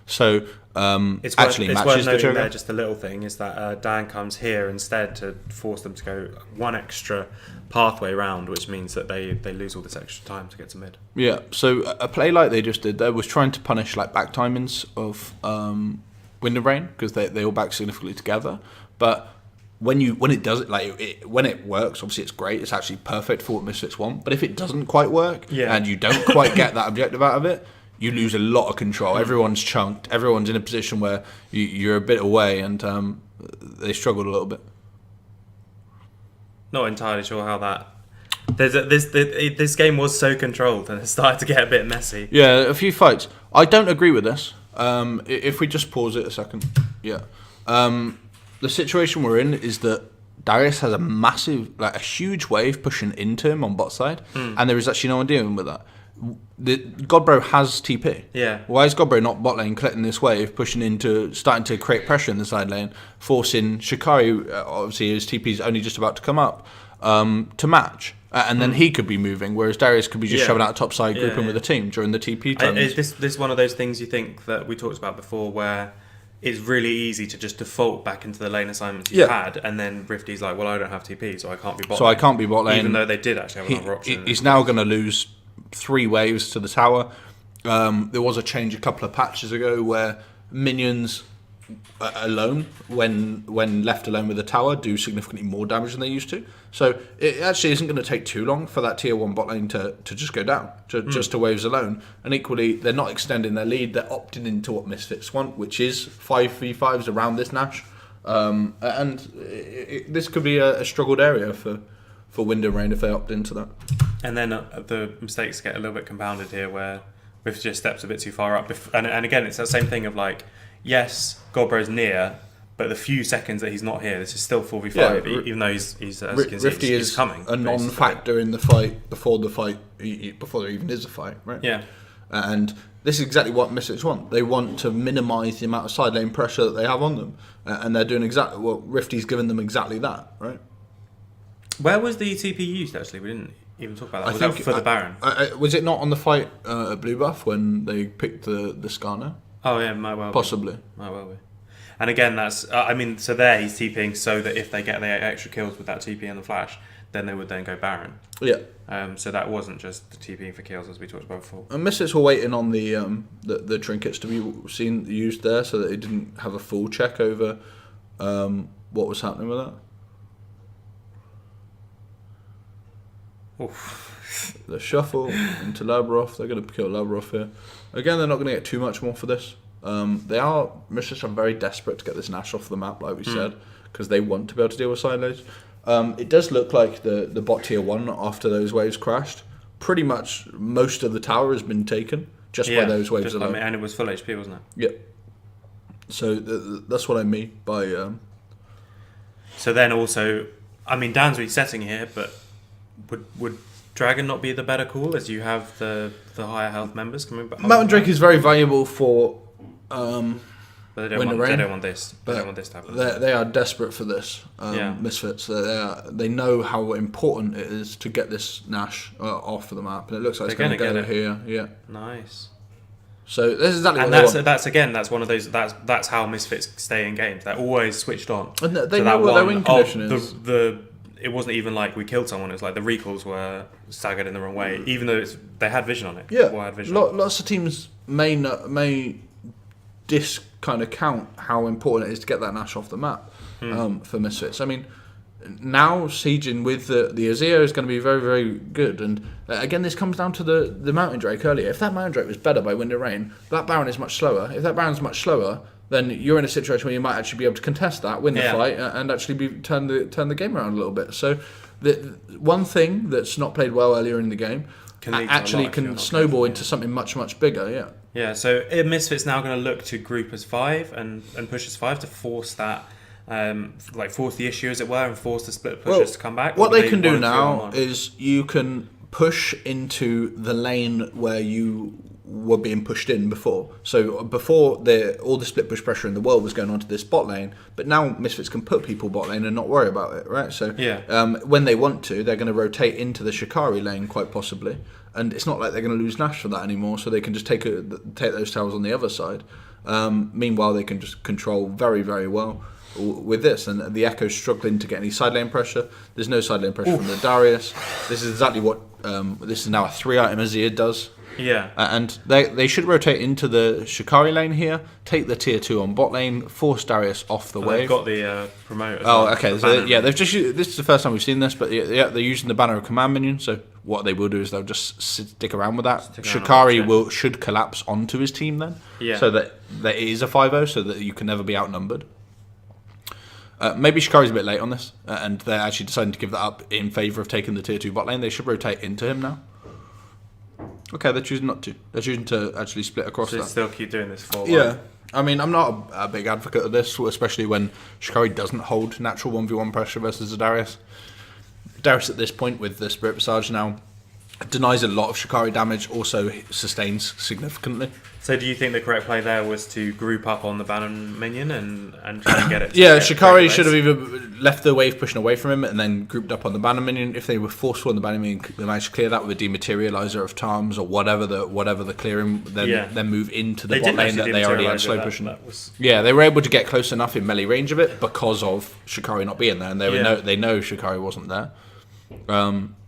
So it's actually worth, matches the trigger. There, just a little thing is that Dan comes here instead to force them to go one extra pathway round, which means that they lose all this extra time to get to mid. Yeah, so a play like they just did there was trying to punish like back timings of Wind and Rain, because they all back significantly together. But when it does it, when it works, obviously it's great. It's actually perfect for what Misfits want. But if it doesn't quite work, and you don't quite get that objective out of it, you lose a lot of control. Everyone's chunked. Everyone's in a position where you're a bit away, and they struggled a little bit. Not entirely sure how that... This game was so controlled, and it started to get a bit messy. Yeah, a few fights. I don't agree with this. If we just pause it a second. Yeah. The situation we're in is that Darius has a huge wave pushing into him on bot side, and there is actually no one dealing with that. Godbro has TP. Yeah. Why is Godbro not bot lane collecting this wave, pushing into, starting to create pressure in the side lane, forcing Shikari, obviously his TP is only just about to come up, to match? And then he could be moving, whereas Darius could be just shoving out top side, grouping with the team during the TP turns. Is this one of those things you think that we talked about before, where it's really easy to just default back into the lane assignments you've had, and then Rifty's like, well, I don't have TP, so I can't be bot lane. I can't be bot lane. Even though they did actually have another option. He's now going to lose 3 waves to the tower. There was a change a couple of patches ago where minions alone, when left alone with the tower, do significantly more damage than they used to. So it actually isn't going to take too long for that tier 1 bot lane to just go down, just to waves alone. And equally, they're not extending their lead, they're opting into what Misfits want, which is 5v5s around this Nash. This could be a struggled area for Wind and Rain if they opt into that. And then the mistakes get a little bit compounded here, where Rift just steps a bit too far up. And again, it's that same thing of like, yes, Godbro's near, but the few seconds that he's not here, this is still 4v5, even though he's as you can see, Rifty he's coming. A non-factor in the fight before there even is a fight, right? Yeah. And this is exactly what Misfits want. They want to minimise the amount of side lane pressure that they have on them, and they're doing exactly what Rifty's given them exactly that, right? Where was the TP used, actually? We didn't even talk about that. Was that for the Baron? Was it not on the fight at Blue Buff when they picked the Skarner? Oh, yeah, might well Possibly. Might well be. And again, that's... so there he's TPing so that if they get the extra kills with that TP and the flash, then they would then go Baron. Yeah. So that wasn't just the TPing for kills, as we talked about before. And Misfits were waiting on the trinkets to be used there so that they didn't have a full check over what was happening with that. Oof. The shuffle into Lavrov. They're going to kill Lavrov here. Again, they're not going to get too much more for this. Misfits are very desperate to get this Nash off the map, like we said, because they want to be able to deal with side lanes. It does look like the bot tier 1, after those waves crashed, pretty much most of the tower has been taken just by those waves alone. And it was full HP, wasn't it? Yeah. So that's what I mean by... So then also, Dan's resetting here, but would Dragon not be the better call, as you have the higher health members coming back? Mountain Drake is very valuable for... but they don't want this. They don't want this to happen. They are desperate for this. Misfits. They know how important it is to get this Nash off of the map, and it looks like it's going to go here. Yeah. Nice. So this is exactly and what they want. that's one of those. That's how Misfits stay in games. They're always switched on. And they know what their win condition is. It wasn't even like we killed someone. It was like the recalls were staggered in the wrong way, even though they had vision on it. Yeah, had vision lots of teams may kind of count how important it is to get that Nash off the map for Misfits. I mean, now sieging with the Azir is going to be very, very good. And again, this comes down to the Mountain Drake earlier. If that Mountain Drake was better by Wind and Rain, that Baron is much slower. If that Baron's much slower, then you're in a situation where you might actually be able to contest that, win the fight, and actually turn the game around a little bit. So the one thing that's not played well earlier in the game can snowball into something much, much bigger. Yeah. Yeah. So Misfits now going to look to group as 5 and push as 5 to force that. Force the issue, as it were, and force the split pushers to come back. What they can do now is you can push into the lane where you were being pushed in before. So before all the split push pressure in the world was going onto this bot lane, but now Misfits can put people bot lane and not worry about it, right? So when they want to, they're going to rotate into the Shikari lane quite possibly, and it's not like they're going to lose Nash for that anymore. So they can just take those towers on the other side. Meanwhile, they can just control very, very well with this, and the Echo's struggling to get any side lane pressure. There's no side lane pressure from the Darius. This is exactly what this is now a 3-item Azir does. Yeah. And they should rotate into the Shikari lane here, take the tier 2 on bot lane, force Darius off the wave. They've got the promote. Okay. So they've just this is the first time we've seen this, but they're using the banner of command minion. So what they will do is they'll just stick around with that. Shikari should collapse onto his team then, so that it is a 5-0, so that you can never be outnumbered. Maybe Shikari's a bit late on this, and they're actually deciding to give that up in favour of taking the tier 2 bot lane. They should rotate into him now. Okay, they're choosing not to. They're choosing to actually split across that. Still keep doing this for I mean, I'm not a big advocate of this, especially when Shikari doesn't hold natural 1v1 pressure versus a Darius. Darius at this point with the Spirit Visage now denies a lot of Shikari damage, also sustains significantly. So do you think the correct play there was to group up on the Baron minion and try and get it? Shikari should have either left the wave pushing away from him and then grouped up on the Baron minion. If they were forceful on the Baron minion, they managed to clear that with a dematerializer of Tarms or whatever the clearing, then move into the bot lane that they already had slow pushing. They were able to get close enough in melee range of it because of Shikari not being there, and they know Shikari wasn't there.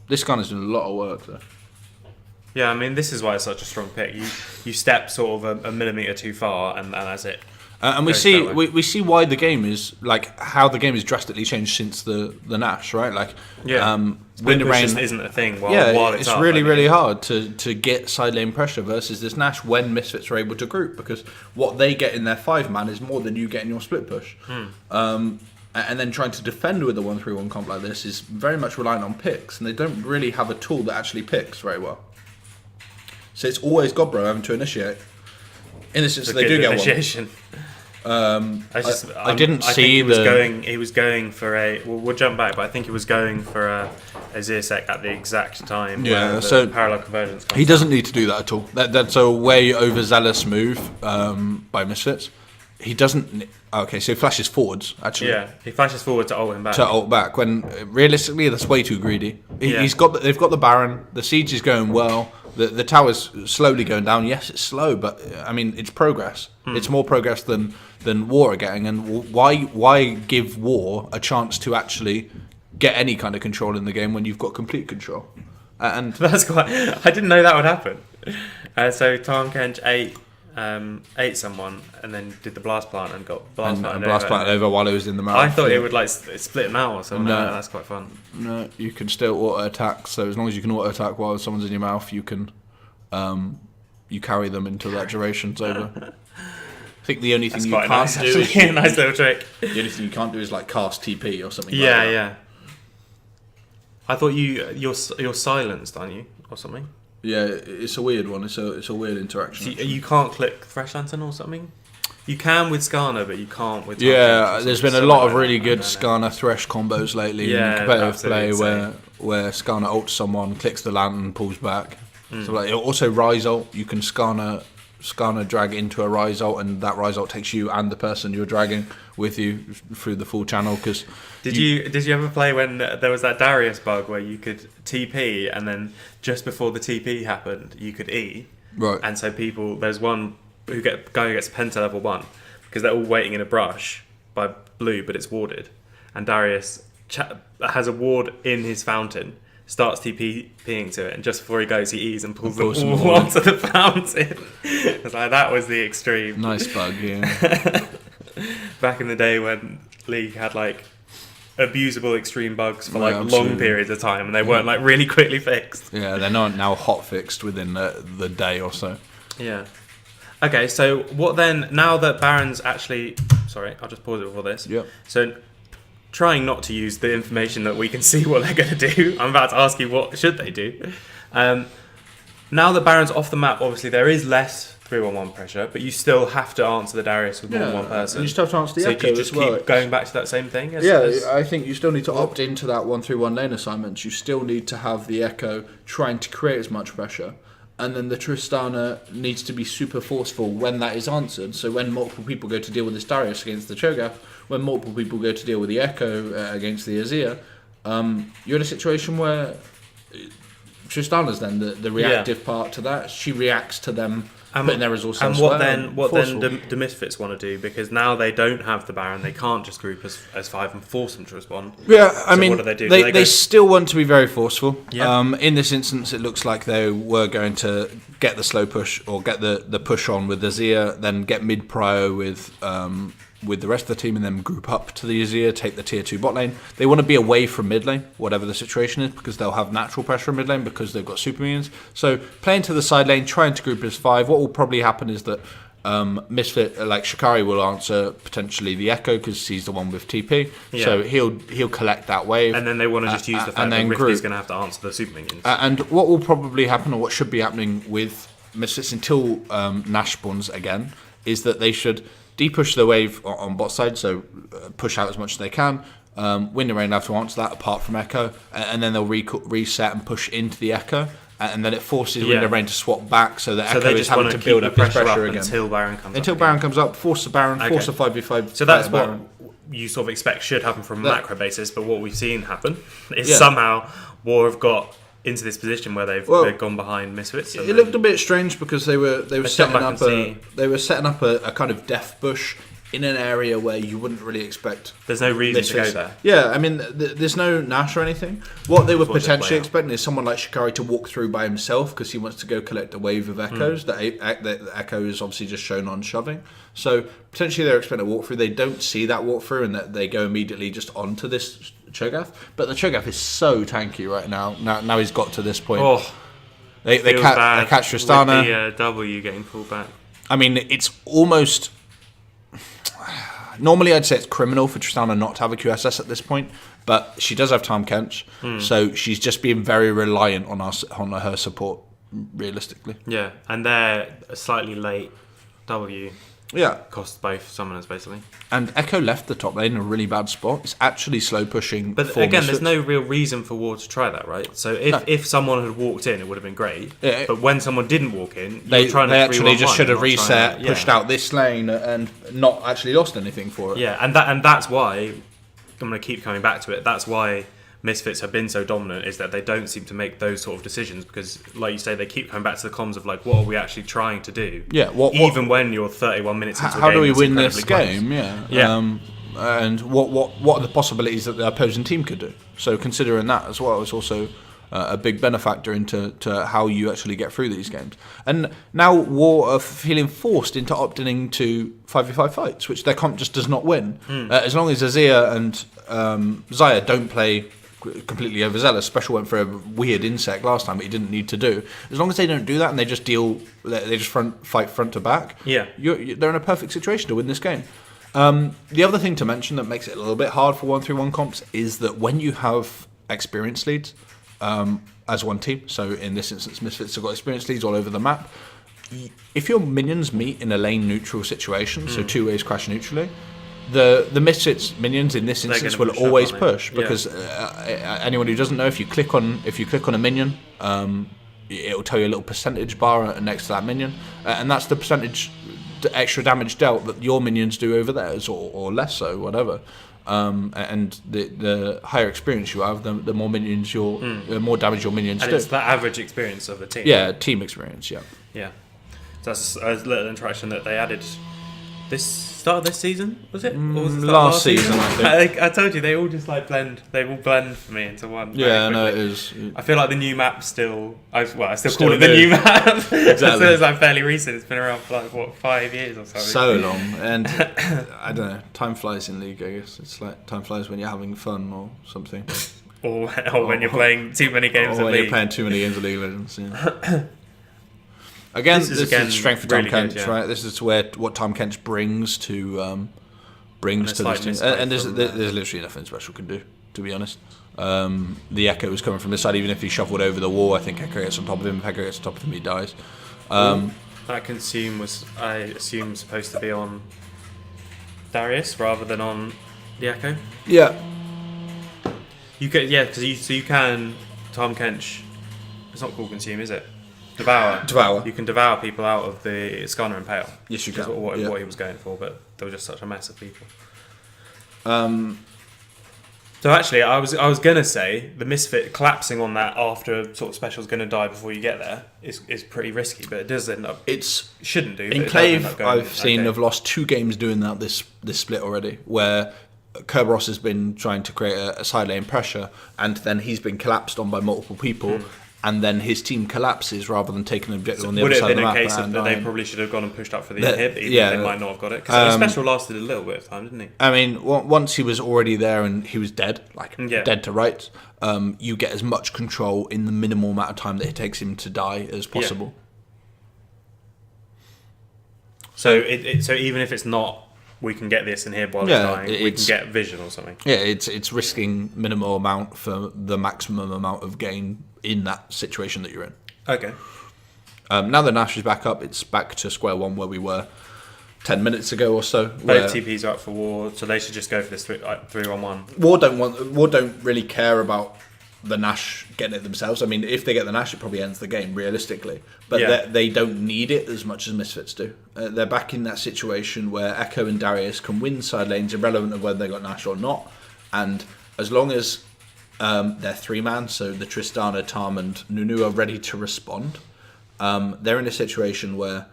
This gun has done a lot of work though. Yeah, I mean, this is why it's such a strong pick. You step sort of a millimetre too far, and that's it. And we see why the game is how the game has drastically changed since the Nash, right? Wind and Rain just isn't a thing. While it's up, really hard to get side lane pressure versus this Nash when Misfits are able to group, because what they get in their 5-man is more than you get in your split push. And then trying to defend with a 1-3-1 comp like this is very much reliant on picks, and they don't really have a tool that actually picks very well. So it's always Godbro having to initiate. In this instance, they do get initiation. I didn't see he was going for a. We'll jump back, but I think he was going for a Zersec at the exact time. Yeah, so parallel convergence. He doesn't need to do that at all. That's a way overzealous move by Misfits. He doesn't. Okay, so he flashes forwards. Actually, he flashes forward to ult him back. To ult back when realistically that's way too greedy. They've got the Baron. The siege is going well. The tower's slowly going down. Yes, it's slow, but I mean it's progress. It's more progress than War are getting. And why give War a chance to actually get any kind of control in the game when you've got complete control? And that's quite. I didn't know that would happen. So Tarn Kench ate someone and then did the blast plant and got blast plant over while it was in the mouth. I thought it would split him out or something. No, that's quite fun. No, you can still auto attack. So as long as you can auto attack while someone's in your mouth, you can you carry them until that duration's over. I think the only thing you can't do is a nice little trick. The only thing you can't do is cast TP or something. Yeah. I thought you're silenced, aren't you, or something? Yeah, it's a weird one. It's a weird interaction. So you can't click Thresh Lantern or something? You can with Skarner, but you can't with... Yeah, there's been a lot of really good Skarner Thresh combos lately in competitive play where Skarner ults someone, clicks the Lantern, pulls back. So also Rise ult, you can Skarner drag into a Rise ult, and that Rise ult takes you and the person you're dragging with you through the full channel. Cause Did you ever play when there was that Darius bug where you could TP and then just before the TP happened you could E? Right. And so there's one guy who gets penta level 1 because they're all waiting in a brush by blue, but it's warded. And Darius has a ward in his fountain, starts TPing to it, and just before he goes, he E's and pulls them all onto the fountain. It's like, that was the extreme. Nice bug, yeah. Back in the day when League had like abusable extreme bugs for like absolutely. long periods of time, and they weren't like really quickly fixed. Yeah, they're not now hot fixed within the day or so. Yeah. Okay, so what then, now that Baron's actually... Sorry, I'll just pause it before this. Yep. So, trying not to use the information that we can see what they're going to do, I'm about to ask you what should they do. Now that Baron's off the map, obviously there is less 3-1-1 pressure, but you still have to answer the Darius with more than one person. And you still have to answer the so Echo do you just as well. keep going back to that same thing? I think you still need to opt into that 1-3-1 lane assignments. You still need to have the Echo trying to create as much pressure. And then the Tristana needs to be super forceful when that is answered. So when multiple people go to deal with this Darius against the Cho'Gath, when multiple people go to deal with the Echo against the Azir, you're in a situation where Tristana's then the reactive part to that. She reacts to them putting their resources elsewhere. And what then do Misfits want to do? Because now they don't have the Baron, they can't just group as 5 and force them to respond. Yeah, I mean, what do they do? They still want to be very forceful. Yeah. In this instance, it looks like they were going to get the slow push or get the push on with Azir, then get mid prio with the rest of the team, and then group up to the Azir, take the tier 2 bot lane. They want to be away from mid lane, whatever the situation is, because they'll have natural pressure in mid lane because they've got super minions. So playing to the side lane, trying to group as 5. What will probably happen is that Misfit, like Shikari, will answer potentially the Echo because he's the one with TP. Yeah. So he'll collect that wave. And then they want to just use the fact that Rifty's going to have to answer the super minions. And what will probably happen, or what should be happening with Misfits until Nash spawns again, is that they should de-push the wave on bot side, so push out as much as they can. Win the lane have to answer that, apart from Echo, and then they'll reset and push into the Echo, and then it forces Win the Rain to swap back, so that Echo is having to build up his pressure again. Until Baron comes up. Until Baron comes up, force the Baron, force a 5v5. So that's what you sort of expect should happen from a macro basis, but what we've seen happen is somehow War have got into this position where they've gone behind Misfits. It looked a bit strange because they were setting up a kind of death bush in an area where you wouldn't really expect. There's no reason to go there. Yeah, I mean, there's no Nash or anything. What they were potentially expecting is someone like Shikari to walk through by himself because he wants to go collect a wave of Echoes. That Echo is obviously just shown on shoving. So potentially they're expecting a walkthrough. They don't see that walkthrough, and that they go immediately just onto this Cho'Gath. But the Cho'Gath is so tanky right now. Now he's got to this point. Oh, they catch Tristana. With the W getting pulled back. I mean, it's almost. Normally, I'd say it's criminal for Tristana not to have a QSS at this point, but she does have Tahm Kench, so she's just being very reliant on her support, realistically. Yeah, and they're a slightly late W. Yeah. Costs both summoners, basically. And Echo left the top lane in a really bad spot. It's actually slow pushing. But again, there's no real reason for War to try that, right? So if someone had walked in, it would have been great. Yeah, but when someone didn't walk in, they actually just should have reset, pushed out this lane, and not actually lost anything for it. Yeah, and that's why, I'm going to keep coming back to it, that's why Misfits have been so dominant, is that they don't seem to make those sort of decisions because, like you say, they keep coming back to the comms of like, what are we actually trying to do? Yeah, even when you're 31 minutes into a game. How do we win this close. game? Yeah. And what are the possibilities that the opposing team could do? So considering that as well is also a big benefactor into how you actually get through these games. And now War are feeling forced into opting into 5v5 fights, which their comp just does not win. As long as Azir and Xayah don't play completely overzealous. Special went for a weird insect last time, but he didn't need to do. As long as they don't do that and they just fight front to back, they're in a perfect situation to win this game. The other thing to mention that makes it a little bit hard for 1-3-1 comps is that when you have experience leads as one team, so in this instance Misfits have got experience leads all over the map, if your minions meet in a lane neutral situation, so two ways crash neutrally, the Misfits minions in this instance will always push because anyone who doesn't know, if you click on a minion, it will tell you a little percentage bar next to that minion, and that's the percentage extra damage dealt that your minions do over theirs, or less so, whatever. And the higher experience you have, the more minions the more damage your minions do. And it's the average experience of a team. Yeah, team experience. Yeah. Yeah. So that's a little interaction that they added this start of this season, was it? Or was it Last season, I think. I told you, they all just like blend. They all blend for me into one. Yeah, no, it is. I feel like the new map still. I still Still call it the new. new map. Exactly. So it's like fairly recent. It's been around for like what 5 years or something. So long, and I don't know. Time flies in League, I guess. It's like time flies when you're having fun or something. Or when you're playing too many games or of when League. you're playing too many games of League of Legends. Yeah. Again, this is the strength of really Tom good, Kench, yeah. right? This is what Tom Kench brings to this team, and there's literally nothing special can do, to be honest. The Echo is coming from this side. Even if he shuffled over the wall, I think Echo gets on top of him. If Echo gets on top of him, he dies. That consume was, I assume, supposed to be on Darius rather than on the Echo. Yeah, You could, yeah, because you can Tom Kench. It's not called consume, is it? Devour. You can devour people out of the Skarner and Pale. Yes, you Which is can. What Yeah. he was going for, but there was just such a mess of people. So actually, I was gonna say the Misfit collapsing on that after sort of special's gonna die before you get there is pretty risky, but it does end up. Shouldn't do. Enclave, I've seen have lost 2 games doing that this split already, where Kerberos has been trying to create a side lane pressure, and then he's been collapsed on by multiple people, and then his team collapses rather than taking an objective on the other side of the map. Would it have been a case of that they probably should have gone and pushed up for the inhib, even though they might not have got it? Because special lasted a little bit of time, didn't he? I mean, once he was already there and he was dead, dead to rights, you get as much control in the minimal amount of time that it takes him to die as possible. Yeah. So even if it's not, we can get this inhib while it's dying. We can get vision or something. Yeah, it's risking minimal amount for the maximum amount of gain in that situation that you're in. Okay. Now that Nash is back up, it's back to square one where we were 10 minutes ago or so. Both TPs are up for war, so they should just go for this 3-on-1. War don't really care about the Nash getting it themselves. I mean, if they get the Nash, it probably ends the game, realistically. But they don't need it as much as Misfits do. They're back in that situation where Echo and Darius can win side lanes, irrelevant of whether they got Nash or not. And as long as they're 3-man, so the Tristana, Tam and Nunu are ready to respond, they're in a situation where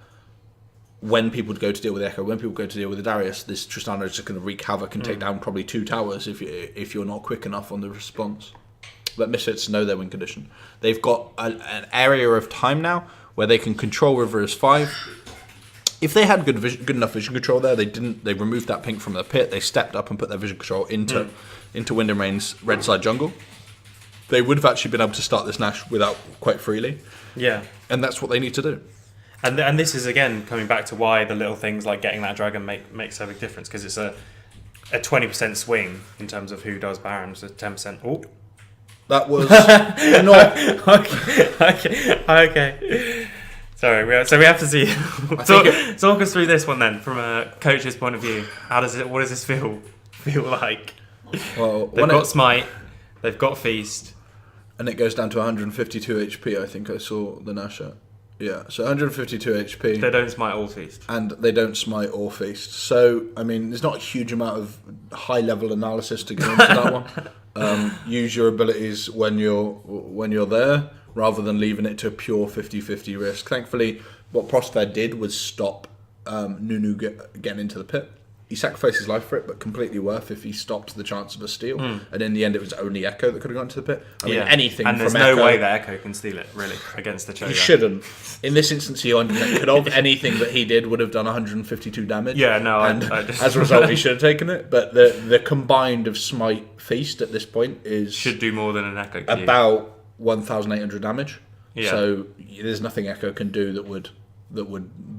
when people go to deal with Echo, when people go to deal with the Darius, this Tristana is just going to wreak havoc and take down probably 2 towers if you're not quick enough on the response. But Misfits know their win condition. They've got an area of time now where they can control River as 5. If they had good enough vision control there, they didn't. They removed that pink from the pit. They stepped up and put their vision control into Wind and Rain's red side jungle. They would have actually been able to start this Nash without quite freely. Yeah. And that's what they need to do. And this is, again, coming back to why the little things like getting that dragon makes a big difference, because it's a 20% swing in terms of who does Baron, so 10%. Oh. That was not... Okay. Sorry, we have to see. Talk us through this one then, from a coach's point of view. What does this feel like? Well, they've got Smite, they've got Feast. And it goes down to 152 HP, I think I saw the Nash at. Yeah, so 152 HP. They don't Smite or Feast. And they don't Smite or Feast. So, I mean, there's not a huge amount of high-level analysis to go into that one. Use your abilities when you're there, rather than leaving it to a pure 50-50 risk. Thankfully, what Prosper did was stop Nunu getting into the pit. He sacrificed his life for it, but completely worth if he stopped the chance of a steal. And in the end, it was only Echo that could have gone to the pit. I mean, anything and there's from no Echo, way that Echo can steal it, really, against the Cho'Gath. He shouldn't. In this instance, he 100% could have. Anything that he did would have done 152 damage. Yeah, no, and I just... as a result, he should have taken it. But the combined of Smite Feast at this point should do more than an Echo can about 1,800 damage. Yeah. So there's nothing Echo can do that would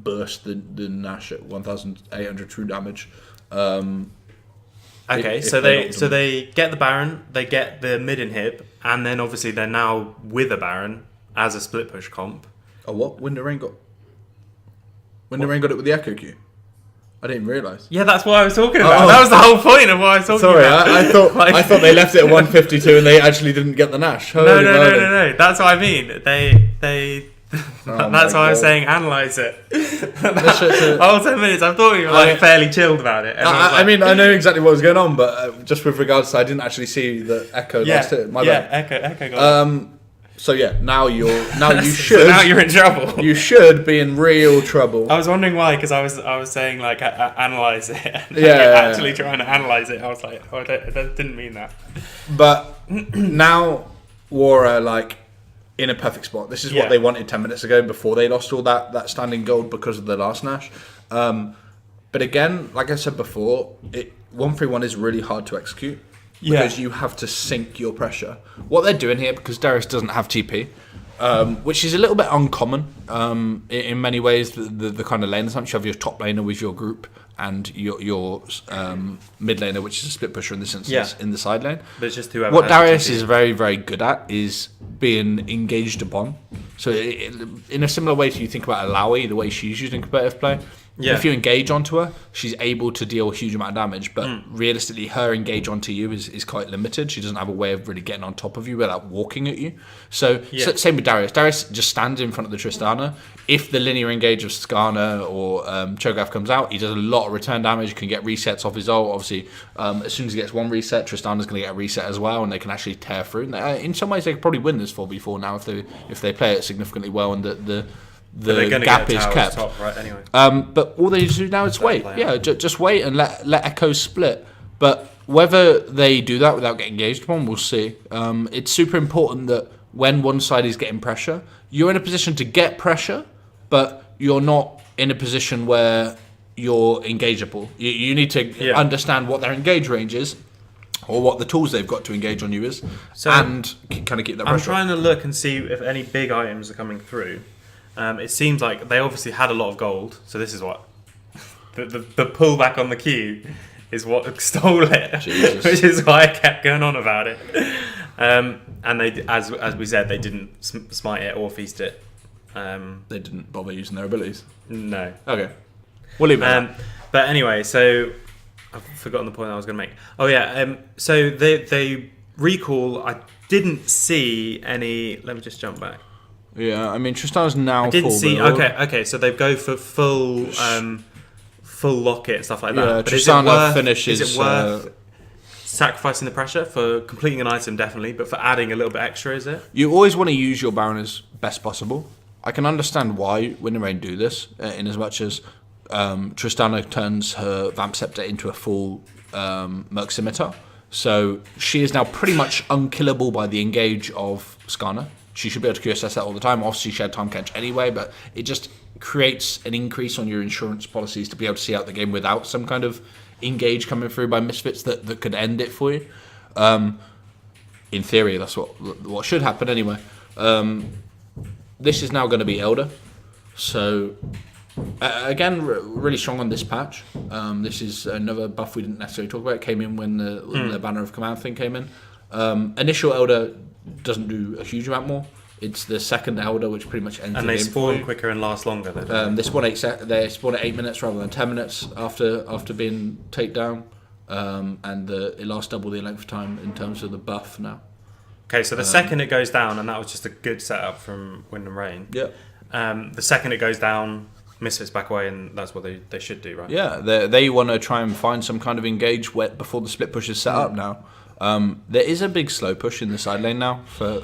burst the Nash at 1,800 true damage. Okay, so they get the Baron, they get the mid inhib, and then obviously they're now with a Baron as a split push comp. Oh, what? Wind and Rain got it with the Echo Q. I didn't realise. Yeah, that's what I was talking about. That was the whole point of what I was talking about. Sorry, I thought they left it at 152 and they actually didn't get the Nash. No. That's what I mean. They that's why I was saying analyse it. Whole 10 minutes, I thought you were fairly chilled about it. I mean, I know exactly what was going on, but just with regards to, I didn't actually see that Echo lost it. My bad. Echo got it. So yeah, now you So should now you're in trouble. you should be in real trouble. I was wondering why, because I was saying like analyze it. And actually trying to analyze it. I was like, oh, I didn't mean that. But now War are like in a perfect spot. This is what they wanted 10 minutes ago before they lost all that standing gold because of the last Nash. But again, like I said before, 1-3-1 is really hard to execute. Because you have to sync your pressure. What they're doing here, because Darius doesn't have TP, which is a little bit uncommon in many ways, the kind of lane. Sometimes you have your top laner with your group and your mid laner, which is a split pusher in this instance, in the side lane. But it's just whoever what Darius is very, very good at is being engaged upon. So in a similar way to you think about Alawi, the way she's used in competitive play, if you engage onto her, she's able to deal a huge amount of damage, but realistically her engage onto you is quite limited. She doesn't have a way of really getting on top of you without walking at you. So same with Darius. Darius just stands in front of the Tristana. If the linear engage of Skarner or Cho'Gath comes out, he does a lot of return damage, can get resets off his ult. Obviously, as soon as he gets one reset, Tristana's going to get a reset as well, and they can actually tear through. And in some ways, they could probably win this 4v4 now if they play it significantly well and the gap is kept. Top, right, anyway. But all they need to do now is wait. Yeah, just wait and let Echoes split. But whether they do that without getting engaged upon, we'll see. It's super important that when one side is getting pressure, you're in a position to get pressure, but you're not in a position where you're engageable. You need to understand what their engage range is, or what the tools they've got to engage on you is, and kind of keep that pressure. I'm trying to look and see if any big items are coming through. It seems like they obviously had a lot of gold, so this is what the pullback on the Q is what stole it, which is why I kept going on about it. And they, as we said, they didn't smite it or feast it. They didn't bother using their abilities. No. Okay. We'll leave it. But anyway, so I've forgotten the point I was going to make. Oh yeah. So they recall. I didn't see any. Let me just jump back. Yeah, I mean Tristana's now. I didn't see. Okay. So they go for full locket and stuff like that. Yeah, but Tristana finishes. Is it worth sacrificing the pressure for completing an item? Definitely, but for adding a little bit extra, is it? You always want to use your Baron as best possible. I can understand why Wind and Rain do this, in as much as Tristana turns her Vamp Scepter into a full Merc Scimitar. So she is now pretty much unkillable by the engage of Skarner. She should be able to QSS that all the time. Obviously, she had time catch anyway, but it just creates an increase on your insurance policies to be able to see out the game without some kind of engage coming through by Misfits that could end it for you. In theory, that's what should happen anyway. This is now going to be Elder. So, again, really strong on this patch. This is another buff we didn't necessarily talk about. It came in when the Banner of Command thing came in. Initial Elder doesn't do a huge amount more. It's the second Elder which pretty much ends the game. And they spawn quicker and last longer. They spawn they spawn at 8 minutes rather than 10 minutes after being taken down, and it lasts double the length of time in terms of the buff now. Okay, so the second it goes down, and that was just a good setup from Wind and Rain. Yeah. The second it goes down, Misfits back away, and that's what they should do, right? Yeah, they want to try and find some kind of engage before the split push is set up now. There is a big slow push in the side lane now for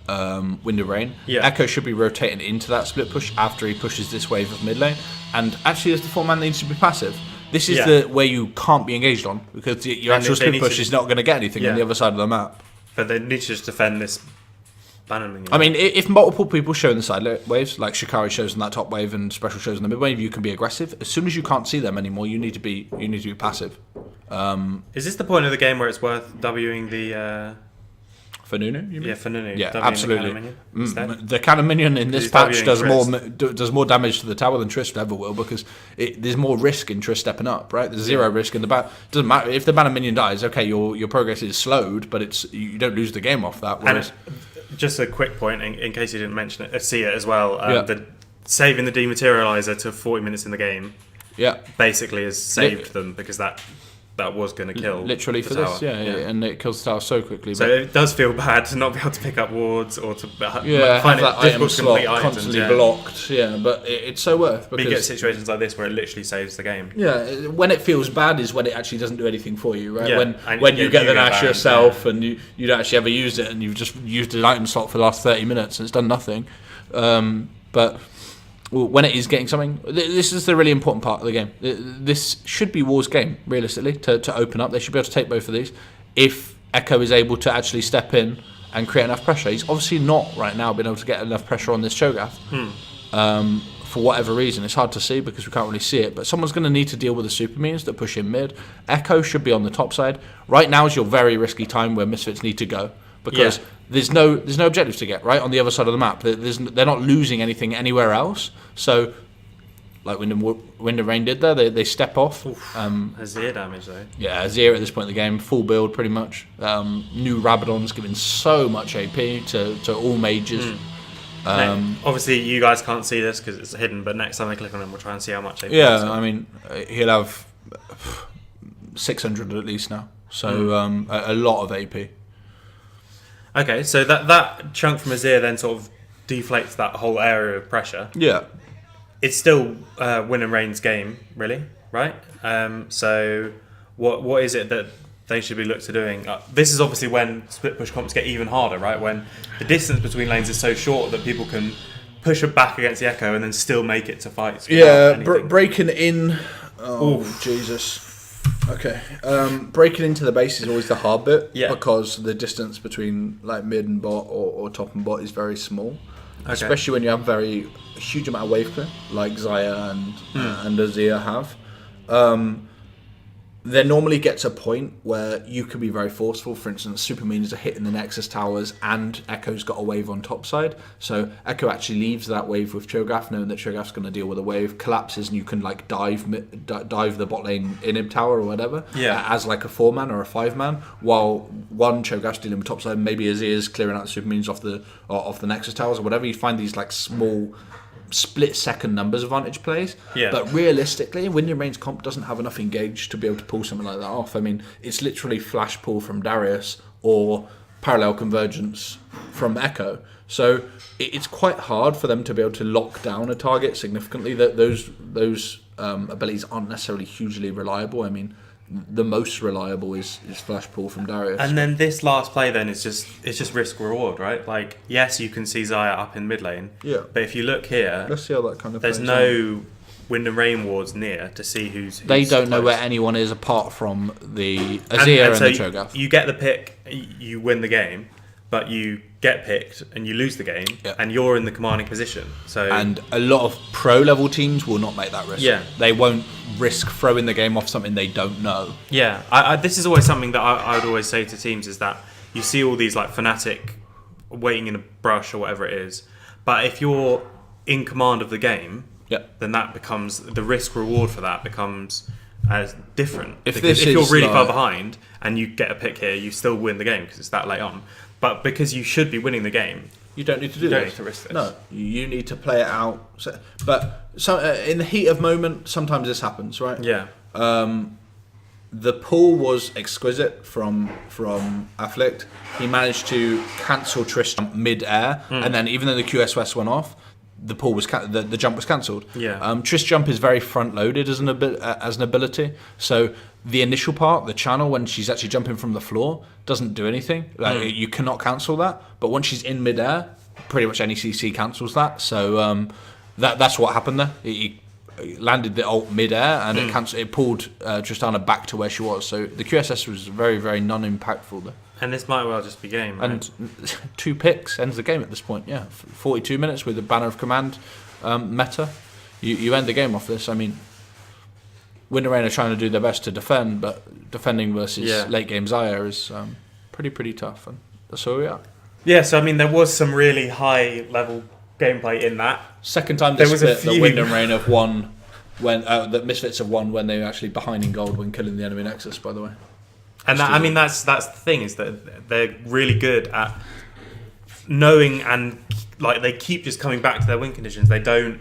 Wind and Rain. Yeah. Echo should be rotating into that split push after he pushes this wave of mid lane. And actually, as the 4-man needs to be passive. This is the where you can't be engaged on, because your actual split push is not going to get anything on the other side of the map. But they need to just defend this banner minion. I mean, if multiple people show in the side waves, like Shikari shows in that top wave and Special shows in the mid wave, you can be aggressive. As soon as you can't see them anymore, you need to be passive. Is this the point of the game where it's worth Wing the... For Nunu, you mean? Yeah, for Nunu. Yeah, Wing absolutely. The cannon The cannon minion minion in this patch does more damage to the tower than Trist ever will, because there's more risk in Trist stepping up, right? There's zero risk in the battle. Doesn't matter if the banner minion dies. Okay, your progress is slowed, but you don't lose the game off that. Whereas, and just a quick point in case you didn't mention it, see it as well. Saving the dematerializer to 40 minutes in the game, basically has saved them, because that that was going to kill literally the for tower. this, and it kills the tower so quickly. So it does feel bad to not be able to pick up wards or to have find it that difficult item to slot complete items. constantly blocked. But it's so worth But because you get situations like this where it literally saves the game. Yeah, when it feels bad is when it actually doesn't do anything for you, right? Yeah, When you get the Nash banned, yourself and you don't actually ever use it and you've just used an item slot for the last 30 minutes and it's done nothing. But when it is getting something, this is the really important part of the game. This should be War's game, realistically, to open up. They should be able to take both of these if Echo is able to actually step in and create enough pressure. He's obviously not right now been able to get enough pressure on this Cho'Gath. For whatever reason. It's hard to see because we can't really see it, but someone's going to need to deal with the super minions that push in mid. Echo should be on the top side. Right now is your very risky time where Misfits need to go because there's no objectives to get, right, on the other side of the map. They're not losing anything anywhere else. So, like Wind and Rain did there, they step off. Azir damage though. Yeah, Azir at this point in the game, full build pretty much. New Rabadon's giving so much AP to all mages. Obviously, you guys can't see this because it's hidden, but next time I click on him, we'll try and see how much AP. Yeah, I mean, he'll have 600 at least now. So a lot of AP. Okay, so that chunk from Azir then sort of deflates that whole area of pressure. Yeah. It's still Win and Rain's game, really, right? So what is it that they should be looked to doing? This is obviously when split push comps get even harder, right? When the distance between lanes is so short that people can push it back against the Echo and then still make it to fights. Yeah, breaking in. Oh, Oof. Jesus. Okay. Breaking into the base is always the hard bit because the distance between like mid and bot or top and bot is very small. Okay. Especially when you have a huge amount of wave clear, like Xayah and Azir have. There normally gets a point where you can be very forceful. For instance, super minions are hitting the Nexus towers and Echo's got a wave on top side. So Echo actually leaves that wave with Cho'Gath, knowing that Cho'Gath's going to deal with a wave, collapses, and you can like dive the bot lane inhib tower or whatever as like a 4-man or a 5-man, while one Cho'Gath's dealing with top side, maybe Azir's clearing out the super minions off the Nexus towers or whatever. You find these like small split-second numbers advantage plays, but realistically, Wind and Rain's comp doesn't have enough engage to be able to pull something like that off. I mean, it's literally flash pull from Darius or parallel convergence from Echo. So it's quite hard for them to be able to lock down a target significantly. That those abilities aren't necessarily hugely reliable. I mean, the most reliable is flash pull from Darius. And then this last play then is just risk reward, right? Like, yes, you can see Xayah up in mid lane. Yeah. But if you look here, let's see how that kind of there's no Wind and Rain wards near to see who's they don't know where anyone is apart from the Azir and the Cho'Gath. You get the pick, you win the game, but you get picked and you lose the game, and you're in the commanding position. So and a lot of pro level teams will not make that risk. Yeah, they won't risk throwing the game off something they don't know. Yeah, I this is always something that I would always say to teams is that you see all these like Fnatic waiting in a brush or whatever it is, but if you're in command of the game, then that becomes the risk reward for that becomes as different. If you're really far behind and you get a pick here, you still win the game because it's that late on. But because you should be winning the game, you don't need to do this. You don't need to risk this. No, you need to play it out. But in the heat of moment, sometimes this happens, right? Yeah. The pull was exquisite from Afflict. He managed to cancel Tristram mid-air, and then even though the QSS went off, the pull was the jump was cancelled. Yeah. Trist jump is very front loaded as an ability. So the initial part, the channel when she's actually jumping from the floor, doesn't do anything. Like you cannot cancel that. But once she's in midair, pretty much any CC cancels that. So that's what happened there. He landed the ult midair and it pulled Tristana back to where she was. So the QSS was very, very non-impactful there. And this might well just be game, right? And 2 picks ends the game at this point, 42 minutes with the Banner of Command meta. You end the game off this. I mean, Wind and Rain are trying to do their best to defend, but defending versus late game Xayah is pretty tough. And that's where we are. Yeah, so I mean, there was some really high level gameplay in that. Second time this split that Wind and Rain have won, that Misfits have won when they were actually behind in gold when killing the enemy Nexus, by the way. And that's the thing, is that they're really good at knowing, and like they keep just coming back to their win conditions. They don't,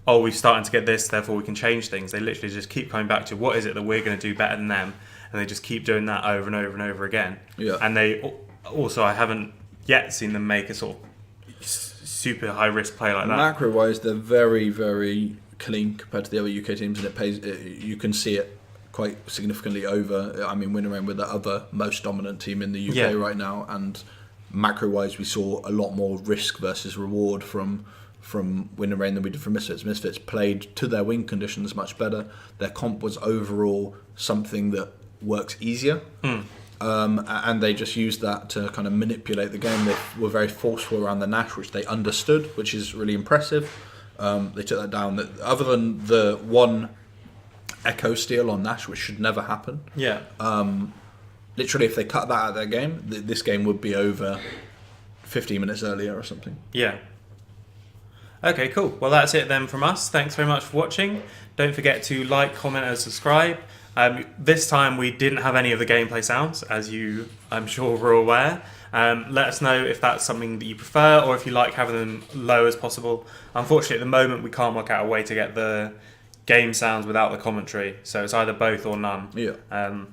we're starting to get this, therefore we can change things. They literally just keep coming back to what is it that we're going to do better than them, and they just keep doing that over and over and over again. Yeah. And they also, I haven't yet seen them make a sort of super high risk play like that. Macro wise, they're very, very clean compared to the other UK teams, and it pays. You can see it quite significantly over. I mean, Winner were the other most dominant team in the UK right now, and macro wise, we saw a lot more risk versus reward from Winner than we did from Misfits. Misfits played to their win conditions much better. Their comp was overall something that works easier. And they just used that to kind of manipulate the game. They were very forceful around the Nash, which they understood, which is really impressive. They took that down. Other than the one echo steal on Nash, which should never happen. Yeah. Literally, if they cut that out of their game, this game would be over 15 minutes earlier or something. Yeah. Okay, cool. Well, that's it then from us. Thanks very much for watching. Don't forget to like, comment, and subscribe. This time we didn't have any of the gameplay sounds, as you, I'm sure, were aware. Let us know if that's something that you prefer, or if you like having them low as possible. Unfortunately, at the moment, we can't work out a way to get the game sounds without the commentary, so it's either both or none. Yeah.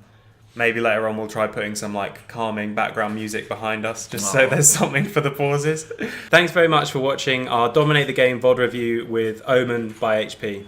Maybe later on we'll try putting some like calming background music behind us, just so there's something for the pauses. Thanks very much for watching our Dominate the Game VoD review with Omen by HP.